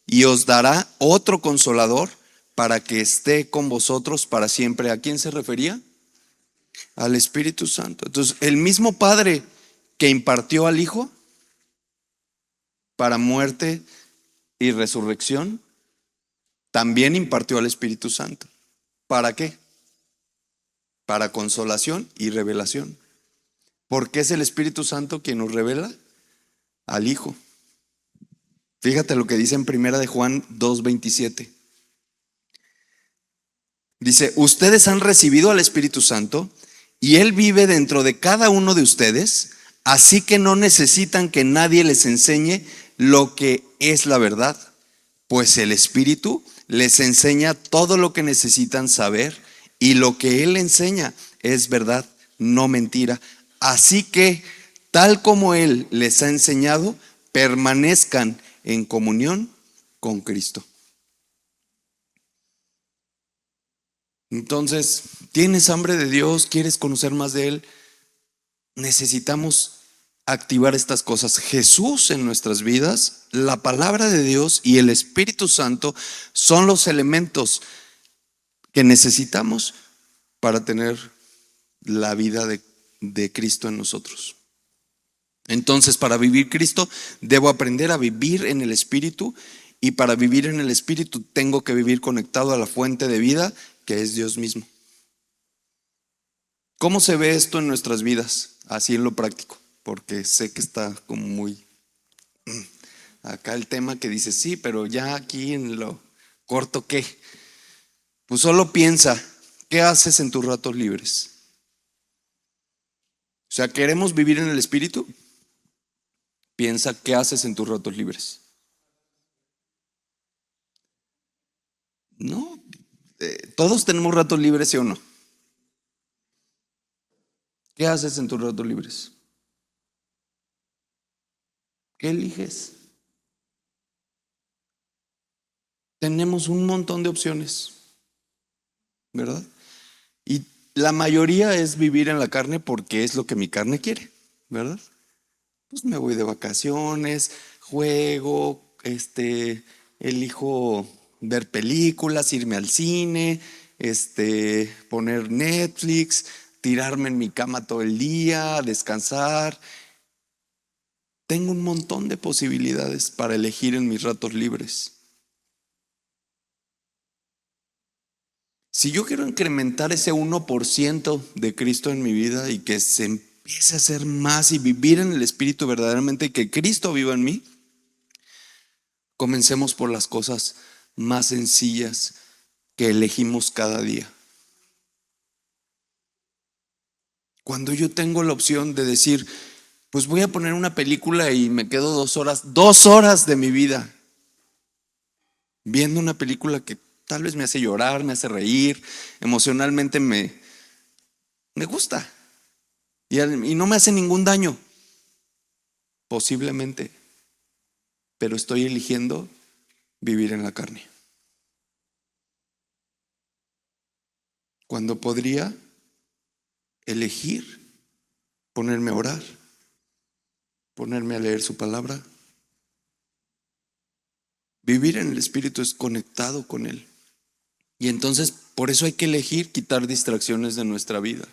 y os dará otro consolador para que esté con vosotros para siempre. ¿A quién se refería? Al Espíritu Santo. Entonces, el mismo Padre que impartió al Hijo para muerte y resurrección, también impartió al Espíritu Santo. ¿Para qué? Para consolación y revelación. Porque es el Espíritu Santo quien nos revela al Hijo. Fíjate lo que dice en Primera de Juan 2:27. Dice, ustedes han recibido al Espíritu Santo y Él vive dentro de cada uno de ustedes, así que no necesitan que nadie les enseñe lo que es la verdad, pues el Espíritu les enseña todo lo que necesitan saber y lo que Él enseña es verdad, no mentira. Así que, tal como Él les ha enseñado, permanezcan en comunión con Cristo. Entonces, ¿tienes hambre de Dios? ¿Quieres conocer más de Él? Necesitamos activar estas cosas. Jesús en nuestras vidas, la palabra de Dios y el Espíritu Santo son los elementos que necesitamos para tener la vida de Cristo en nosotros. Entonces, para vivir Cristo, debo aprender a vivir en el Espíritu, y para vivir en el Espíritu tengo que vivir conectado a la fuente de vida, que es Dios mismo. ¿Cómo se ve esto en nuestras vidas? Así en lo práctico, porque sé que está como muy acá el tema que dice, sí, pero ya aquí en lo corto, ¿qué? Pues solo piensa, ¿qué haces en tus ratos libres? O sea, ¿queremos vivir en el Espíritu? Piensa, ¿qué haces en tus ratos libres? No, todos tenemos ratos libres, ¿sí o no? ¿Qué haces en tus ratos libres? ¿Qué eliges? Tenemos un montón de opciones, ¿verdad? Y la mayoría es vivir en la carne porque es lo que mi carne quiere, ¿verdad? Pues me voy de vacaciones, juego, elijo ver películas, irme al cine, poner Netflix, tirarme en mi cama todo el día, descansar. Tengo un montón de posibilidades para elegir en mis ratos libres. Si yo quiero incrementar ese 1% de Cristo en mi vida y que se empiece a hacer más y vivir en el Espíritu verdaderamente y que Cristo viva en mí, comencemos por las cosas más sencillas que elegimos cada día. Cuando yo tengo la opción de decir, pues voy a poner una película y me quedo 2 horas de mi vida viendo una película que tal vez me hace llorar, me hace reír, emocionalmente me gusta y no me hace ningún daño, posiblemente, pero estoy eligiendo vivir en la carne. Cuando podría elegir ponerme a orar, ponerme a leer su palabra. Vivir en el Espíritu es conectado con Él. Y entonces por eso hay que elegir quitar distracciones de nuestra vida.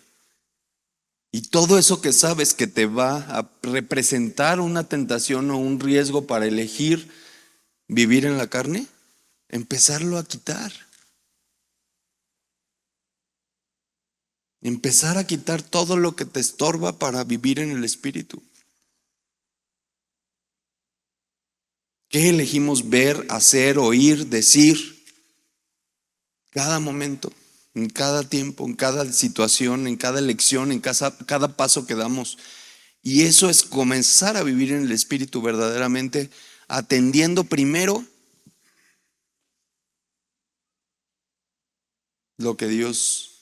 Y todo eso que sabes que te va a representar una tentación o un riesgo para elegir vivir en la carne, empezarlo a quitar. Empezar a quitar todo lo que te estorba para vivir en el Espíritu. ¿Qué elegimos ver, hacer, oír, decir? Cada momento, en cada tiempo, en cada situación, en cada elección, en cada paso que damos. Y eso es comenzar a vivir en el Espíritu verdaderamente, atendiendo primero lo que Dios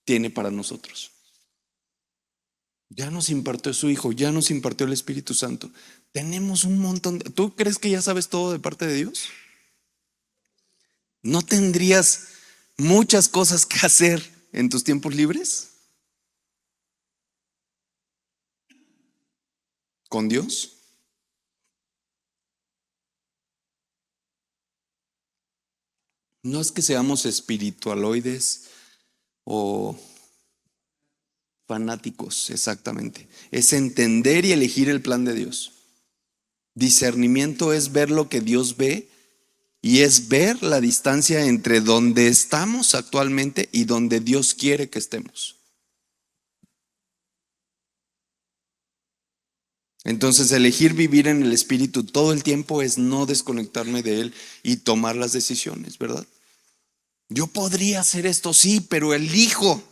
tiene para nosotros. Ya nos impartió su Hijo, ya nos impartió el Espíritu Santo. Tenemos un montón de... ¿Tú crees que ya sabes todo de parte de Dios? ¿No tendrías muchas cosas que hacer en tus tiempos libres con Dios? No es que seamos espiritualoides o fanáticos, exactamente. Es entender y elegir el plan de Dios. Discernimiento es ver lo que Dios ve y es ver la distancia entre donde estamos actualmente y donde Dios quiere que estemos. Entonces, elegir vivir en el Espíritu todo el tiempo es no desconectarme de Él y tomar las decisiones, ¿verdad? Yo podría hacer esto, sí, pero elijo.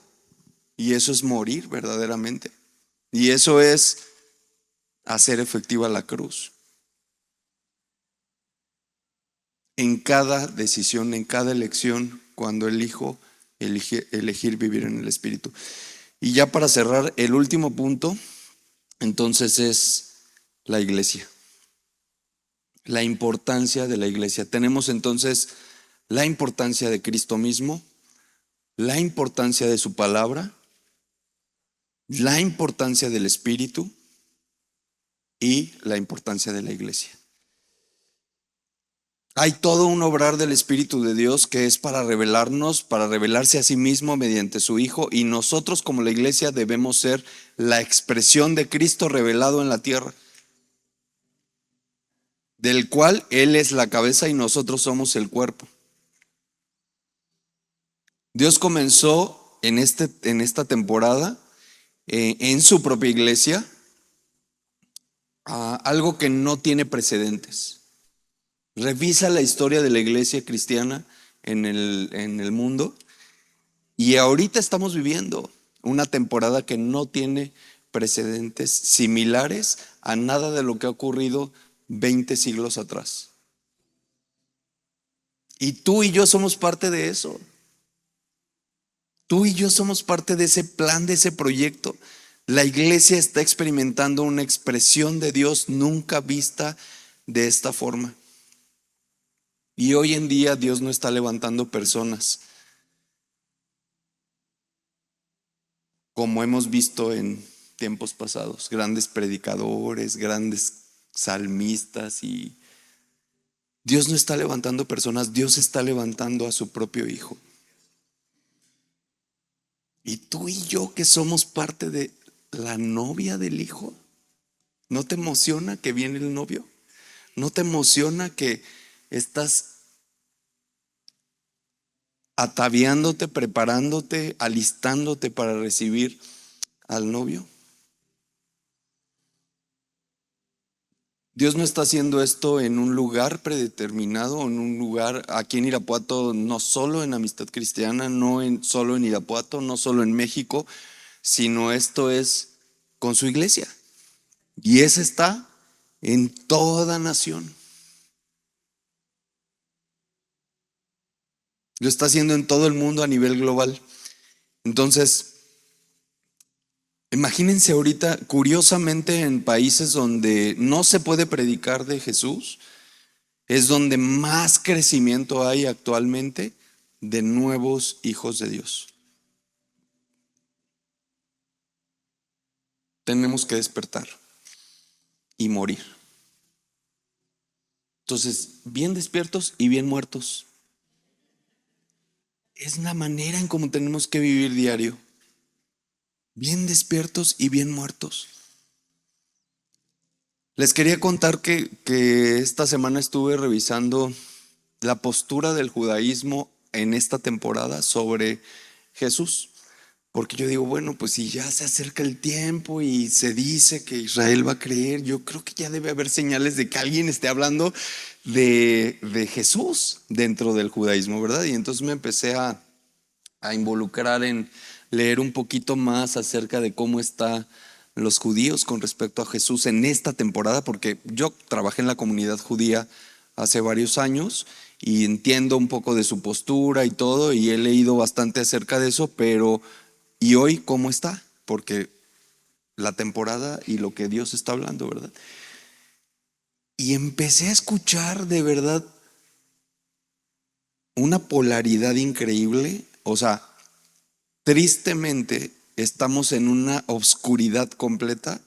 Y eso es morir verdaderamente. Y eso es hacer efectiva la cruz. En cada decisión, en cada elección, cuando elijo elegir vivir en el Espíritu. Y ya para cerrar, el último punto, entonces es la iglesia. La importancia de la iglesia. Tenemos entonces la importancia de Cristo mismo, la importancia de su palabra, la importancia del Espíritu y la importancia de la iglesia. Hay todo un obrar del Espíritu de Dios que es para revelarnos, para revelarse a sí mismo mediante su Hijo, y nosotros como la iglesia debemos ser la expresión de Cristo revelado en la tierra, del cual Él es la cabeza y nosotros somos el cuerpo. Dios comenzó en esta temporada en su propia iglesia algo que no tiene precedentes. Revisa la historia de la iglesia cristiana en el mundo y ahorita estamos viviendo una temporada que no tiene precedentes similares a nada de lo que ha ocurrido 20 siglos atrás. Y tú y yo somos parte de eso. Tú y yo somos parte de ese plan, de ese proyecto. La iglesia está experimentando una expresión de Dios nunca vista de esta forma. Y hoy en día Dios no está levantando personas como hemos visto en tiempos pasados, grandes predicadores, grandes salmistas, y Dios no está levantando personas, Dios está levantando a su propio Hijo. Y tú y yo que somos parte de la novia del Hijo, ¿no te emociona que viene el novio? ¿No te emociona que estás ataviándote, preparándote, alistándote para recibir al novio? Dios no está haciendo esto en un lugar predeterminado, en un lugar aquí en Irapuato, no solo en Amistad Cristiana, no solo en Irapuato, no solo en México, sino esto es con su iglesia. Y esa está en toda nación. Lo está haciendo en todo el mundo a nivel global. Entonces, imagínense ahorita, curiosamente, en países donde no se puede predicar de Jesús, es donde más crecimiento hay actualmente de nuevos hijos de Dios. Tenemos que despertar y morir. Entonces, bien despiertos y bien muertos. Es la manera en cómo tenemos que vivir diario. Bien despiertos y bien muertos. Les quería contar que esta semana estuve revisando la postura del judaísmo en esta temporada sobre Jesús. Porque yo digo, bueno, pues si ya se acerca el tiempo y se dice que Israel va a creer, yo creo que ya debe haber señales de que alguien esté hablando de Jesús dentro del judaísmo, ¿verdad? Y entonces me empecé a involucrar en leer un poquito más acerca de cómo están los judíos con respecto a Jesús en esta temporada, porque yo trabajé en la comunidad judía hace varios años y entiendo un poco de su postura y todo, y he leído bastante acerca de eso, pero ¿y hoy cómo está? Porque la temporada y lo que Dios está hablando, ¿verdad? Y empecé a escuchar de verdad una polaridad increíble. O sea, tristemente estamos en una obscuridad completa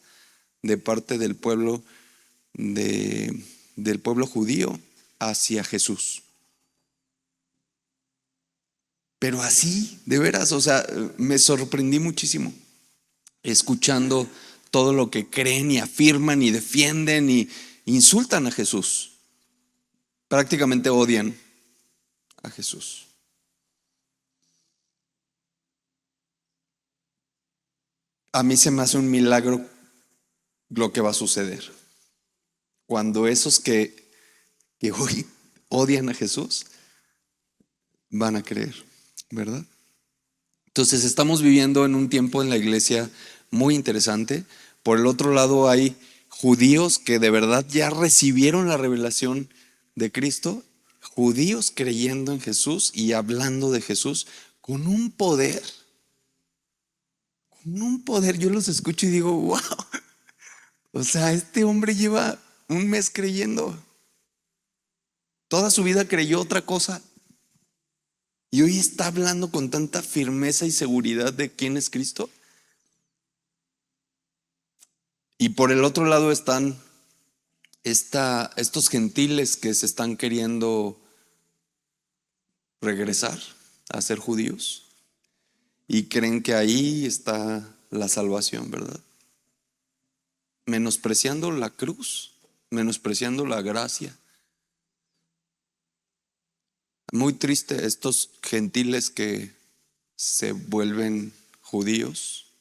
de parte del pueblo del pueblo judío hacia Jesús. Pero así, de veras, o sea, me sorprendí muchísimo escuchando todo lo que creen y afirman y defienden y insultan a Jesús. Prácticamente odian a Jesús. A mí se me hace un milagro lo que va a suceder. Cuando esos que hoy odian a Jesús van a creer, ¿verdad? Entonces estamos viviendo en un tiempo en la iglesia muy interesante. Por el otro lado hay judíos que de verdad ya recibieron la revelación de Cristo, judíos creyendo en Jesús y hablando de Jesús con un poder. Con un poder, yo los escucho y digo, wow, o sea, este hombre lleva un mes creyendo. Toda su vida creyó otra cosa. Y hoy está hablando con tanta firmeza y seguridad de quién es Cristo. Y por el otro lado están estos gentiles que se están queriendo regresar a ser judíos y creen que ahí está la salvación, ¿verdad? Menospreciando la cruz, menospreciando la gracia. Muy triste estos gentiles que se vuelven judíos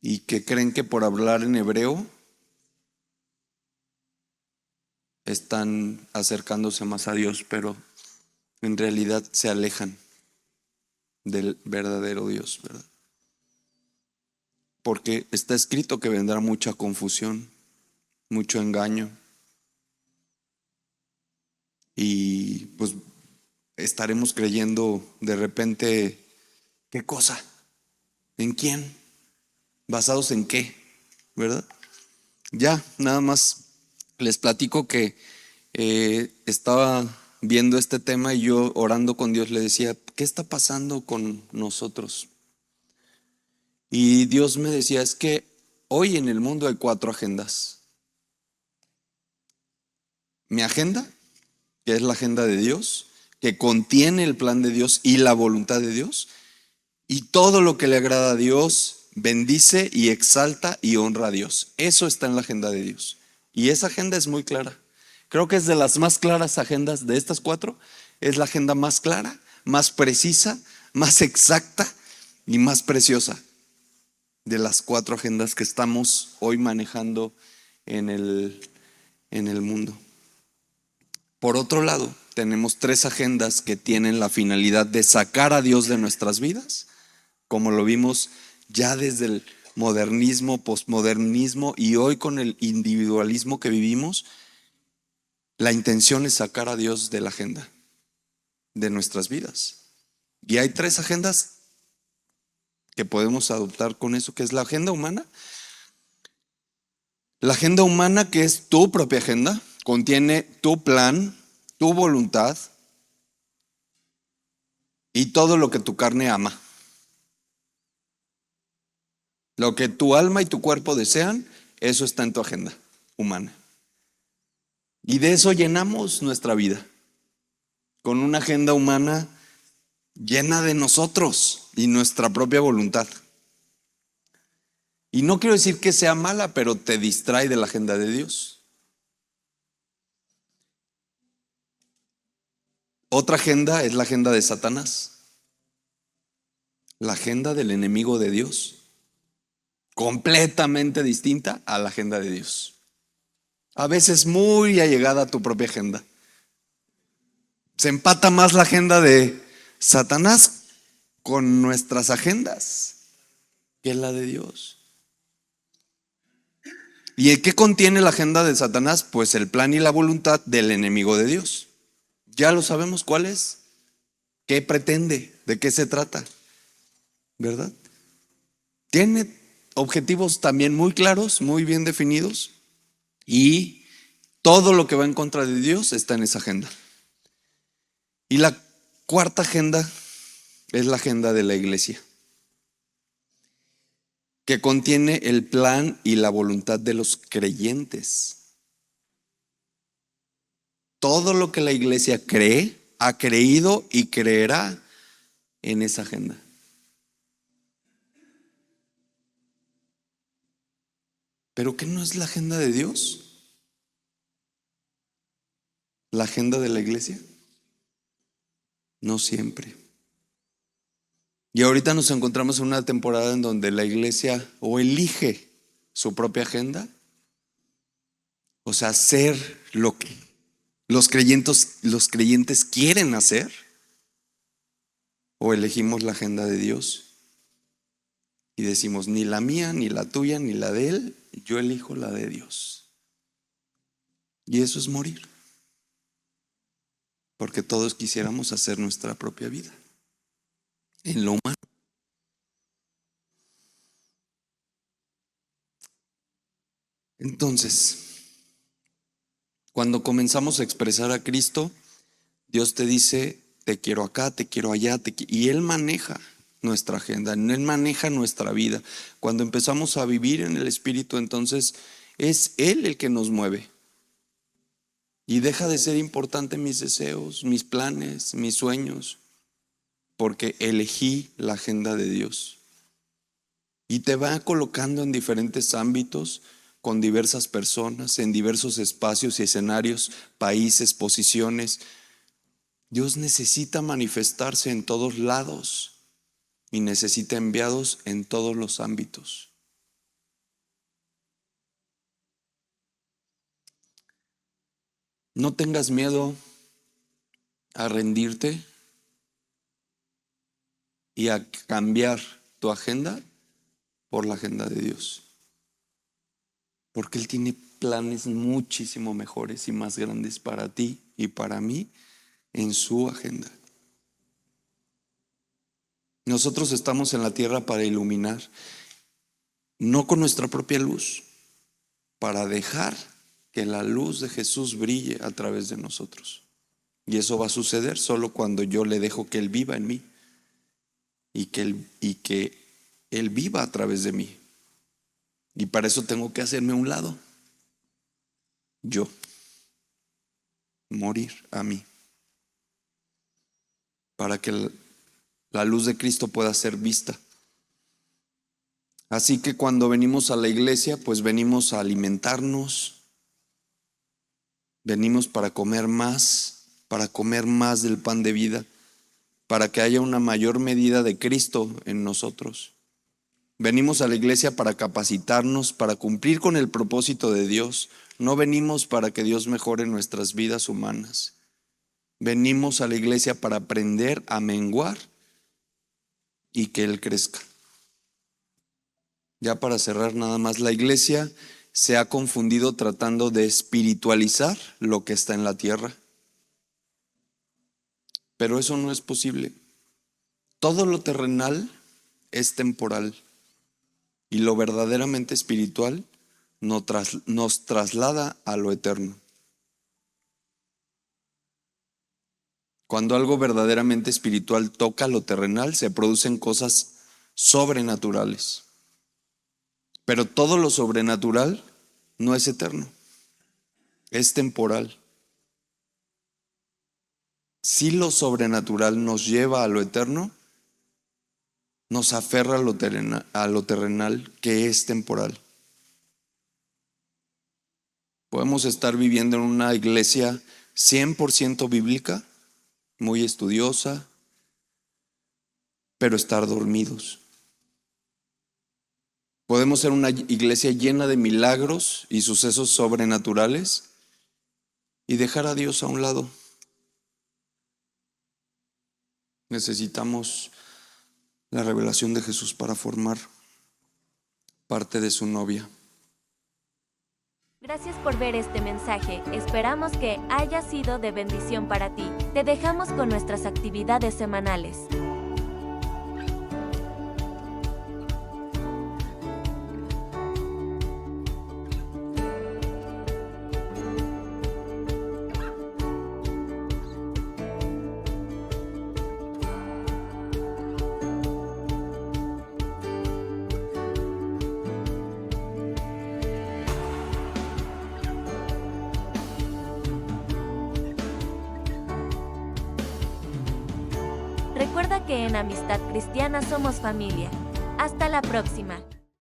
y que creen que por hablar en hebreo están acercándose más a Dios, pero en realidad se alejan del verdadero Dios, ¿verdad? Porque está escrito que vendrá mucha confusión, mucho engaño, y pues estaremos creyendo de repente, ¿qué cosa? ¿En quién? ¿Basados en qué? ¿Verdad? Ya, nada más les platico que estaba viendo este tema y yo orando con Dios le decía, ¿qué está pasando con nosotros? Y Dios me decía, es que hoy en el mundo hay 4 agendas. Mi agenda, que es la agenda de Dios, que contiene el plan de Dios y la voluntad de Dios, y todo lo que le agrada a Dios bendice y exalta y honra a Dios. Eso está en la agenda de Dios. Y esa agenda es muy clara. Creo que es de las más claras agendas de estas 4. Es la agenda más clara, más precisa, más exacta y más preciosa de las 4 agendas que estamos hoy manejando en el mundo. Por otro lado, tenemos 3 agendas que tienen la finalidad de sacar a Dios de nuestras vidas, como lo vimos ya desde el modernismo, posmodernismo y hoy con el individualismo que vivimos. La intención es sacar a Dios de la agenda de nuestras vidas. Y hay 3 agendas que podemos adoptar con eso, que es la agenda humana. La agenda humana, que es tu propia agenda, contiene tu plan, tu voluntad y todo lo que tu carne ama. Lo que tu alma y tu cuerpo desean, eso está en tu agenda humana. Y de eso llenamos nuestra vida, con una agenda humana llena de nosotros y nuestra propia voluntad. Y no quiero decir que sea mala, pero te distrae de la agenda de Dios. Otra agenda es la agenda de Satanás, la agenda del enemigo de Dios, completamente distinta a la agenda de Dios. A veces muy allegada a tu propia agenda. Se empata más la agenda de Satanás con nuestras agendas que la de Dios. ¿Y qué contiene la agenda de Satanás? Pues el plan y la voluntad del enemigo de Dios. Ya lo sabemos cuál es, qué pretende, de qué se trata, ¿verdad? Tiene objetivos también muy claros, muy bien definidos, y todo lo que va en contra de Dios está en esa agenda. Y la cuarta agenda es la agenda de la iglesia, que contiene el plan y la voluntad de los creyentes. Todo lo que la iglesia cree, ha creído y creerá en esa agenda. ¿Pero qué no es la agenda de Dios? ¿La agenda de la iglesia? No siempre. Y ahorita nos encontramos en una temporada en donde la iglesia o elige su propia agenda, o sea, hacer lo que los creyentes quieren hacer, o elegimos la agenda de Dios y decimos, ni la mía, ni la tuya, ni la de él, yo elijo la de Dios. Y eso es morir, porque todos quisiéramos hacer nuestra propia vida en lo humano. Entonces, cuando comenzamos a expresar a Cristo, Dios te dice, te quiero acá, te quiero allá, y Él maneja nuestra agenda, Él maneja nuestra vida. Cuando empezamos a vivir en el Espíritu, entonces es Él el que nos mueve. Y deja de ser importante mis deseos, mis planes, mis sueños, porque elegí la agenda de Dios. Y te va colocando en diferentes ámbitos, con diversas personas, en diversos espacios y escenarios, países, posiciones. Dios necesita manifestarse en todos lados y necesita enviados en todos los ámbitos. No tengas miedo a rendirte y a cambiar tu agenda por la agenda de Dios, porque Él tiene planes muchísimo mejores y más grandes para ti y para mí en su agenda. Nosotros estamos en la tierra para iluminar, no con nuestra propia luz, para dejar que la luz de Jesús brille a través de nosotros. Y eso va a suceder solo cuando yo le dejo que Él viva en mí y que Él viva a través de mí. Y para eso tengo que hacerme a un lado. Yo. Morir a mí. Para que la luz de Cristo pueda ser vista. Así que cuando venimos a la iglesia, pues venimos a alimentarnos. Venimos para comer más del pan de vida, para que haya una mayor medida de Cristo en nosotros. Venimos a la iglesia para capacitarnos, para cumplir con el propósito de Dios. No venimos para que Dios mejore nuestras vidas humanas. Venimos a la iglesia para aprender a menguar y que Él crezca. Ya para cerrar nada más, la iglesia se ha confundido tratando de espiritualizar lo que está en la tierra. Pero eso no es posible. Todo lo terrenal es temporal y lo verdaderamente espiritual nos traslada a lo eterno. Cuando algo verdaderamente espiritual toca lo terrenal, se producen cosas sobrenaturales. Pero todo lo sobrenatural no es eterno, es temporal. Si lo sobrenatural nos lleva a lo eterno, nos aferra a lo terrenal que es temporal. Podemos estar viviendo en una iglesia 100% bíblica, muy estudiosa, pero estar dormidos. Podemos ser una iglesia llena de milagros y sucesos sobrenaturales y dejar a Dios a un lado. Necesitamos la revelación de Jesús para formar parte de su novia. Gracias por ver este mensaje, esperamos que haya sido de bendición para ti. Te dejamos con nuestras actividades semanales. Recuerda que en Amistad Cristiana somos familia. Hasta la próxima.